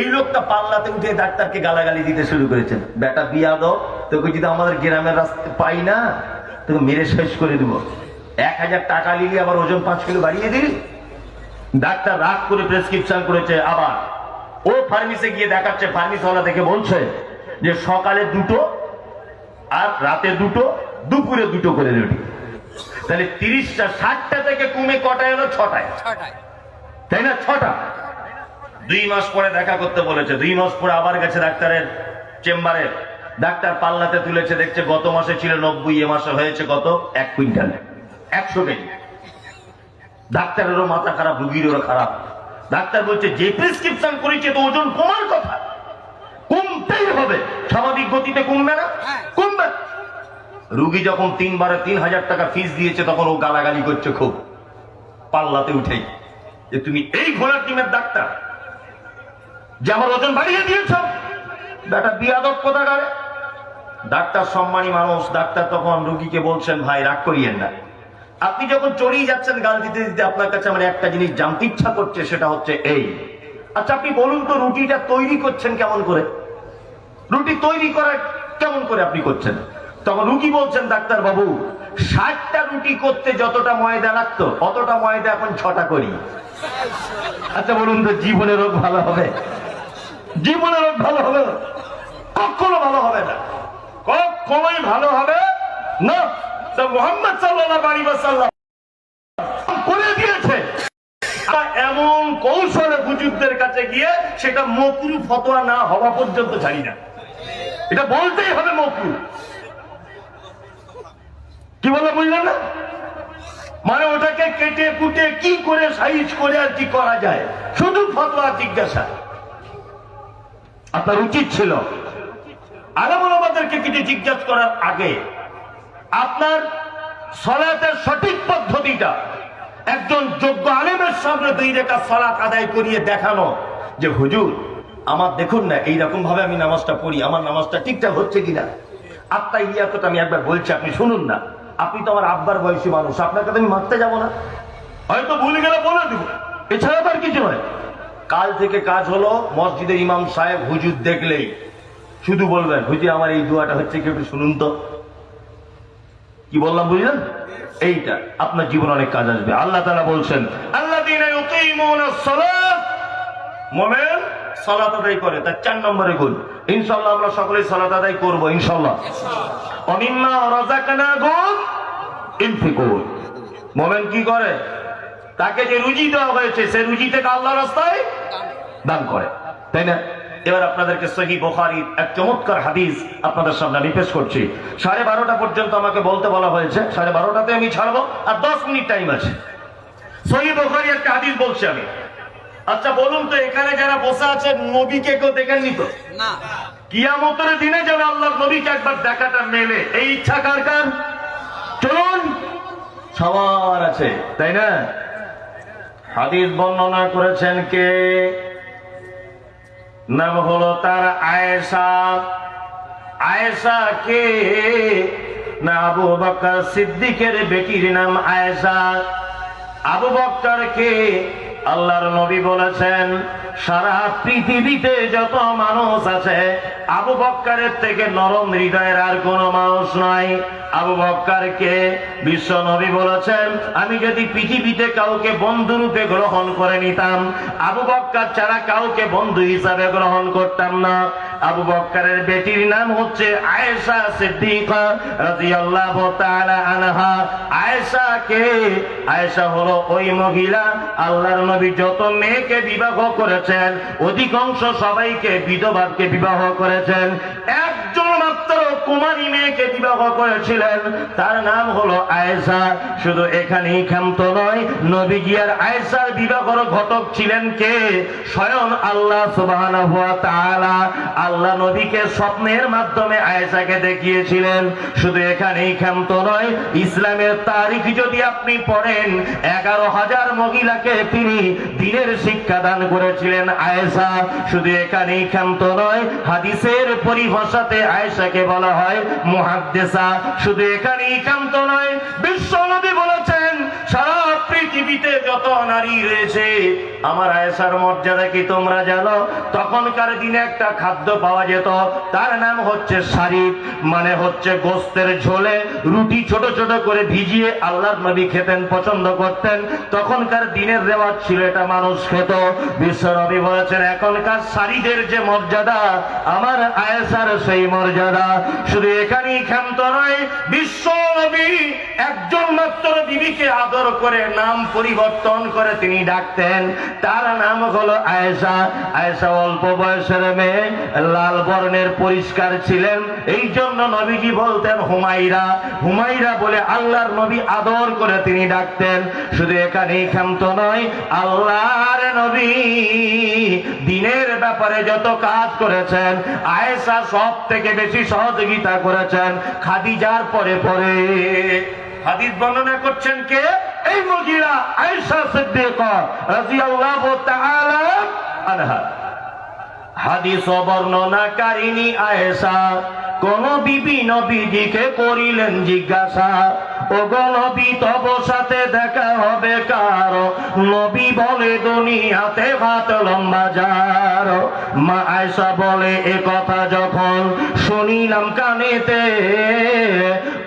এই লোকটা পাল্লাতে উঠে ডাক্তারকে গালাগালি দিতে শুরু করেছেন, বেটা বিয়াদব, তোকে যদি আমাদের গ্রামের রাস্তা পাই না তোকে মেরে শেষ করে দেবো, 1000 টাকা নিলি আবার ওজন 5 কিলো বাড়িয়ে দিলি। ডাক্তার রাগ করে প্রেসক্রিপশন করেছে, আবার ও ফার্মেসি গিয়ে দেখাচ্ছে, ফার্মেসিওয়ালা দেখে বলছে যে সকালে 2টো আর রাতে 2টো, দুপুরে 2টো করে রুটি। তাহলে 30টা 60টা থেকে কমে কটায় হলো? 6টায়, তাই না? 6টা। 2 মাস পরে দেখা করতে বলেছে, 2 মাস পরে আবার গেছে ডাক্তারের চেম্বারে, ডাক্তার পাল্লাতে তুলেছে, দেখছে গত মাসে ছিল 90, এ মাসে হয়েছে কত? 1 কুইন্টাল, 100 কেজি। ডাক্তারেরও মাথা খারাপ, রুগীরও খারাপ। ডাক্তার বলছে যে প্রেসক্রিপশন করেছে তো ওজন কমার কথা, কমতেই হবে, স্বাভাবিক গতিতে কমবে না, কমবে। রুগী যখন 3 বারে 3000 টাকা ফিস দিয়েছে, তখন ও গালাগালি করছে খুব, পাল্লাতে উঠেই, যে তুমি এই ঘোড়ার টিমের ডাক্তার যে আমার ওজন বাড়িয়ে দিয়েছ, বেটা বিয়াদব কোথাকারে। ডাক্তার সম্মানী মানুষ, ডাক্তার তখন রুগীকে বলছেন ভাই রাগ করিয়েন না, আপনি যখন চড়িয়ে যাচ্ছেন গাল দিতে দিতে, আপনার কাছে আমার একটা জিনিস জানতে ইচ্ছা করছে, সেটা হচ্ছে এই, আচ্ছা আপনি বলুন তো রুটিটা তৈরি করছেন কেমন করে? রুটি তৈরি করা কেমন করে আপনি করছেন? তখন রুগী বলছেন ডাক্তার বাবু 60টা রুটি করতে যতটা ময়দা লাগতো অতটা ময়দা এখন 6টা করি। আচ্ছা বলুন তো জীবনের রোগ ভালো হবে? জীবনের রোগ ভালো হবে? কখনো ভালো হবে না, কখনোই ভালো হবে না। মুহাম্মদ সাল্লাল্লাহু আলাইহি ওয়াসাল্লাম করে দিয়েছে, এমন কৌশলে হুজুরদের কাছে গিয়ে সেটা মাকরুহ ফতোয়া না হওয়া পর্যন্ত ছাড়ি না, এটা বলতেই হবে মাকরুহ। কি বলে বুঝলেন না? মানে ওটাকে কেটে কুটে কি করে সাইজ করে আর কি করা যায়, শুধু ফতোয়া জিজ্ঞাসা। আপনার উচিত ছিল আলেম ওলামাদেরকে কিছু জিজ্ঞাসা করার আগে আপনার সালাতের সঠিক পদ্ধতিটা একজন যোগ্য আলেমের সামনে 2 রাকাত সালাত আদায় করিয়ে দেখানো, যে হুজুর আমার দেখুন না এইরকম ভাবে আমি নামাজটা পড়ি, আমার নামাজটা ঠিকঠাক হচ্ছে কিনা। আপনার ইয়াতটা আমি একবার বলছি, আপনি শুনুন না, আপনি তো আমার আব্বার বয়সী মানুষ, আপনাকে তো আমি মারতে যাবো না, হয়তো ভুলে গেলে বলে দিব, এছাড়া তো আর কিছু নয়। কাল থেকে কাজ হলো, মসজিদের ইমাম সাহেব হুজুর দেখলেই শুধু বলবেন হুজুর আমার এই দোয়াটা হচ্ছে কি একটু শুনুন তো। কি বললাম বুঝলেন? এইটা আপনার জীবন অনেক কাজ আসবে। আল্লাহ তাআলা বলছেন আল্লাযীনা ইউকিমুনাস সালাত, মুমিন সালাত আদায় করে, তার 4 নম্বরে গুণ। ইনশাআল্লাহ আমরা সকলেই সালাত আদায় করব ইনশাআল্লাহ। অমিম্মা রাযাকনাকুম ইনফিকুন। মুমিন কি করে? তাকে যে রুজি দেওয়া হয়েছে সে রুজি থেকে আল্লাহর রাস্তায় দান করে, তাই না? এবার আপনাদেরকে সহিহ বুখারীর এক চমৎকার হাদিস আপনাদের সামনে আমি পেশ করছি। 12:30 পর্যন্ত আমাকে বলতে বলা হয়েছে, 12:30তে আমি ছাড়বো, আর 10 মিনিট টাইম আছে। সহিহ বুখারী একটা হাদিস বলছি আমি। আচ্ছা বলুন তো, এখানে যারা বসে আছে নবীকে কেউ দেখেননি তো? না। কিয়ামতের দিনে যেন আল্লাহর নবীকে একবার দেখাটা মেলে, এই ইচ্ছা কার কার? চলুন, সবার আছে, তাই না? হাদিস বর্ণনা করেছেন কে? নাম হলো তার আয়েশা। আয়েশা কে? না আবু বকর সিদ্দিকের বেটির নাম আয়েশা। আবু বকর কে? আল্লাহর নবী বলেছেন সারা পৃথিবীতে যত মানুষ আছে আবু বকরের থেকে নরম হৃদয়ের আর কোন মানুষ নয়। আবু বকরকে বিশ্ব নবী বলেছেন আমি যদি পৃথিবীতে কাউকে বন্ধু রূপে গ্রহণ করে নিতাম, আবু বকর ছাড়া কাউকে বন্ধু হিসাবে গ্রহণ করতাম না। আবু বকরের বেটির নাম হচ্ছে আয়েশা সিদ্দিকা রাদিয়াল্লাহু তাআলা আনহা। আয়েশা কে? আয়েশা হলো ওই মহিলা আল্লাহর নবী যত মেয়েকে বিবাহ করেছেন অধিকাংশ সবাইকে বিধবাকে বিবাহ করেছেন, একজন মাত্র কুমারী মেয়েকে বিবাহ করেছিলেন, তার নাম হলো আয়েশা। শুধু এখানেই ক্ষান্ত নয়, নবীজি আর আয়েশার বিবাহর ঘটক ছিলেন কে? স্বয়ং আল্লাহ সুবহানাহু ওয়া তাআলা। আল্লাহ নবীকে স্বপ্নের মাধ্যমে আয়েশাকে দেখিয়েছিলেন। শুধু এখানেই ক্ষান্ত নয়, ইসলামের তারিখ যদি আপনি পড়েন 11,000 মহিলাকে তিনি দ্বীনের শিক্ষা দান করেছিলেন আয়েশা। শুধু এখানেই ক্ষান্ত নয়, হাদিসের পরিভাষাতে আয়েশাকে বলা হয় মুহাদ্দিসা। শুধু এখানেই ক্ষান্ত নয়, বিশ্ব নবী বলেছেন সারা পৃথিবীতে যত নারী রয়েছে আমার আয়েশার মর্যাদা কি তোমরা জানো? তখনকার দিনে একটা খাদ্য পাওয়া যেত, তার নাম হচ্ছে শারিফ, মানে হচ্ছে গোস্তের ঝোলে রুটি ছোট ছোট করে ভিজিয়ে আল্লাহর নবী খেতেন, পছন্দ করতেন। তখনকার দিনের রেওয়াজ ছিল, এটা মানুষ খেত। বিশ্ব নবী বলেছেন এখনকার শাড়িদের যে মর্যাদা আমার আয়েশার সেই মর্যাদা। শুধু এখানেই ক্ষান্ত নয়, বিশ্ব নবী একজন মাত্র বিবিকে আদর করে নাম পরিবর্তন করে তিনি ডাকতেন, তার নাম হলো আয়েশা। আয়েশা অল্প বয়সের মেয়ে, লাল বর্ণের, পরিষ্কার ছিলেন, এই জন্য নবীজি বলতেন হুমাইরা। হুমাইরা বলে আল্লাহর নবী আদর করে তিনি ডাকতেন। শুধু এখানেই ক্ষান্ত নয়, আল্লাহর নবী দ্বীনের ব্যাপারে যত কাজ করেছেন আয়েশা সব থেকে বেশি সহযোগিতা করেছেন খাদিজার পরে পরে। হাদিস বর্ণনা করছেন কে? এই মহিলা আয়েশা সিদ্দিকা রাদিয়াল্লাহু তাআলা আনহা। হাদিস বর্ণনাকারিণী আয়েশা কোন বিবি নবীজিকে করিলেন জিজ্ঞাসা, ও গো নবী তব সাথে দেখা হবে কার? নবী বলে দুনিয়াতে হাত লম্বা যার। মা আয়েশা বলে এ কথা যখন শুনিলাম কানেতে,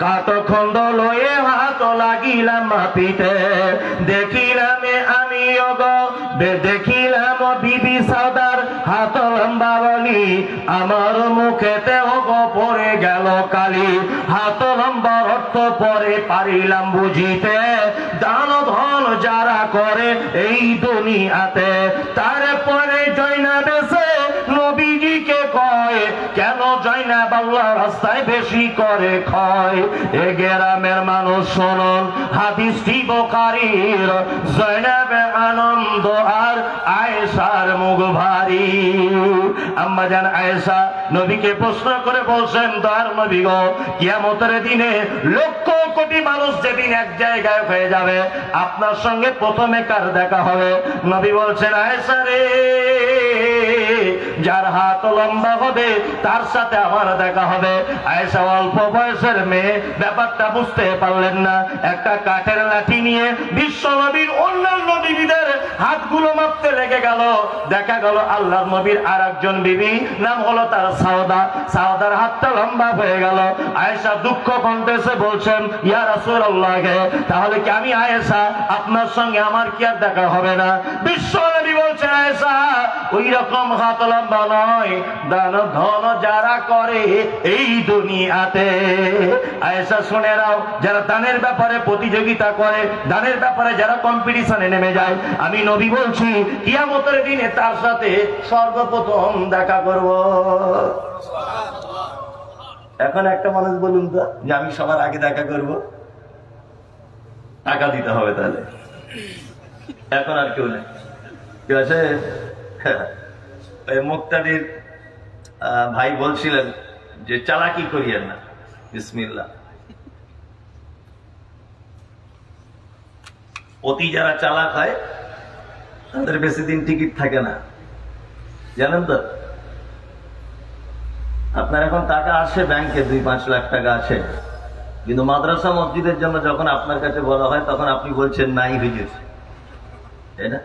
কাতখণ্ড লয়ে হাত লাগিলাম মাপিতে। দেখিলাম আমি দেখিলাম বিবি সাদার হাত লম্বা বলি, আমার মুখেতে পড়ে গেল কালি। হাত লম্বার অর্থ পরে পারিলাম বুঝিতে, দান ধন যারা করে এই দুনিয়াতে। তারপরে জয়নাব এসে নবীজিকে কয়, কেন জয়নাব আল্লাহর রাস্তায় বেশি করে ক্ষয়? এ গ্রামের মানুষ শুনুন হাদিসটি বুখারীর। জয়নাবে আনন্দ আর আয়েশার মুখ ভারী। আম্মা জান আয়েশা নবীকে প্রশ্ন করে বলছেন, তার নবী গো কিয়ামতের দিনে লক্ষ কোটি মানুষ যেদিন এক জায়গায় হয়ে যাবে আপনার সঙ্গে প্রথমে কার দেখা হবে? নবী বলছেন আয়েশা রে, যার হাত লম্বা হবে তার সাথে আমার দেখা হবে। আয়েশা অল্প বয়সের মেয়ে, ব্যাপারটা বুঝতে পারলেন না। একটা কাঠের লাঠি নিয়ে বিশ্ব নবীর অন্যান্য বিবিদের হাতগুলো মাপতে লেগে গেল। দেখা গেল আল্লাহর নবীর আর একজন বিবি, নাম হলো তার সাউদা। সাউদার হাতটা লম্বা হয়ে গেল। আয়েশা দুঃখ কণ্ঠে এসে বলছেন, ইয়া রাসূলুল্লাহ, তাহলে কি আমি আয়েশা আপনার সঙ্গে আমার কি আর দেখা হবে না? বিশ্ব নবী বলছেন আয়েশা ওই রকম হাত লম্বা নয়, দান ধন যারা করে এই দুনিয়াতে। আয়েশা শুনে নাও, যারা দানের ব্যাপারে প্রতিযোগিতা করে, দানের ব্যাপারে যারা কম্পিটিশনে নেমে যায়, আমি নবী বলছি কিয়ামতের দিনে তার সাথে সর্বপ্রথম দেখা করব। এখন একটা মানুষ বলুন তো যে আমি সবার আগে দেখা করব, টাকা দিতে হবে তাহলে। এখন আর কেউ নেই, ঠিক আছে? মুক্তাদির ভাই বলছিলেন যে চালাকি করিয়েন না, বিসমিল্লাহ। অতি যারা চালাক হয় তাদের বেশি দিন টিকিট থাকে না, জানেন তো? আপনার এখন টাকা আসে ব্যাংকে, 2-5 লাখ টাকা আছে, কিন্তু মাদ্রাসা মসজিদের জন্য যখন আপনার কাছে বলা হয় তখন আপনি বলছেন নাই হুজুর, তাই না?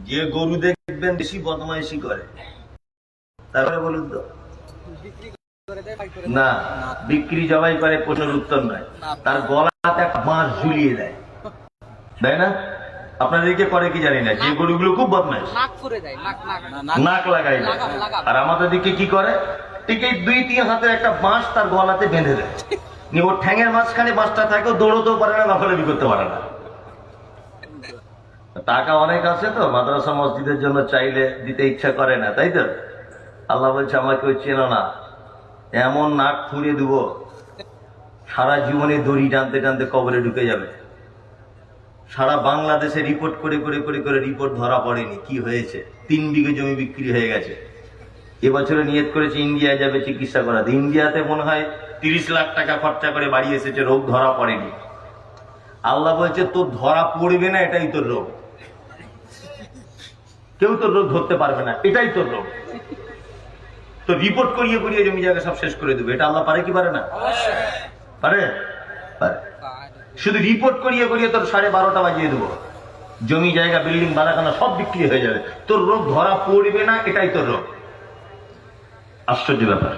যে গরু দেখবেন বেশি বদমাইশি করে, তারপরে বলুন তো না, বিক্রি জবাই করে প্রশ্নের উত্তর নয়, তার গলাতে একটা বাঁশ ঝুলিয়ে দেয়, তাই না? আপনাদেরকে করে কি জানি না, যে গরুগুলো খুব বদমাইশ নাক লাগাই দেয়, আর আমাদের দিকে কি করে, ঠিক এই 2-3 হাতের একটা বাঁশ তার গলাতে বেঁধে দেয়, ওর ঠ্যাঙের মাঝখানে বাঁশটা থাকে, দৌড়তেও পারে না, নফলাফি করতে পারে না। টাকা অনেক আছে তো মাদ্রাসা মসজিদের জন্য চাইলে দিতে ইচ্ছা করে না, তাই তো? আল্লাহ বলছে আমাকে ওই চেনো না, এমন নাক খুঁড়ে দেব সারা জীবনে দড়ি টানতে টানতে কবরে ঢুকে যাবে। সারা বাংলাদেশে রিপোর্ট করে করে করে করে রিপোর্ট ধরা পড়েনি কি হয়েছে, 3 বিঘে জমি বিক্রি হয়ে গেছে। এবছরে নিয়ত করেছে ইন্ডিয়া যাবে চিকিৎসা করাতে, ইন্ডিয়াতে মনে হয় 30 লাখ টাকা খরচা করে বাড়ি এসেছে, রোগ ধরা পড়েনি। আল্লাহ বলছে তোর ধরা পড়বে না, এটাই তোর রোগ, কেউ তোর রোগ ধরতে পারবে না, এটাই তোর রোগ। তো রিপোর্ট করিয়ে করিয়ে জমি জায়গা সব শেষ করে দেবে, এটা আল্লাহ পারে কি পারে না? পারে, পারে। শুধু রিপোর্ট করিয়ে করিয়ে তোর 12:30 বাজিয়ে দেবো, জমি জায়গা বিল্ডিং বালাখানা সব বিক্রি হয়ে যাবে, তোর রোগ ধরা পড়বে না, এটাই তোর রোগ। আশ্চর্য ব্যাপার।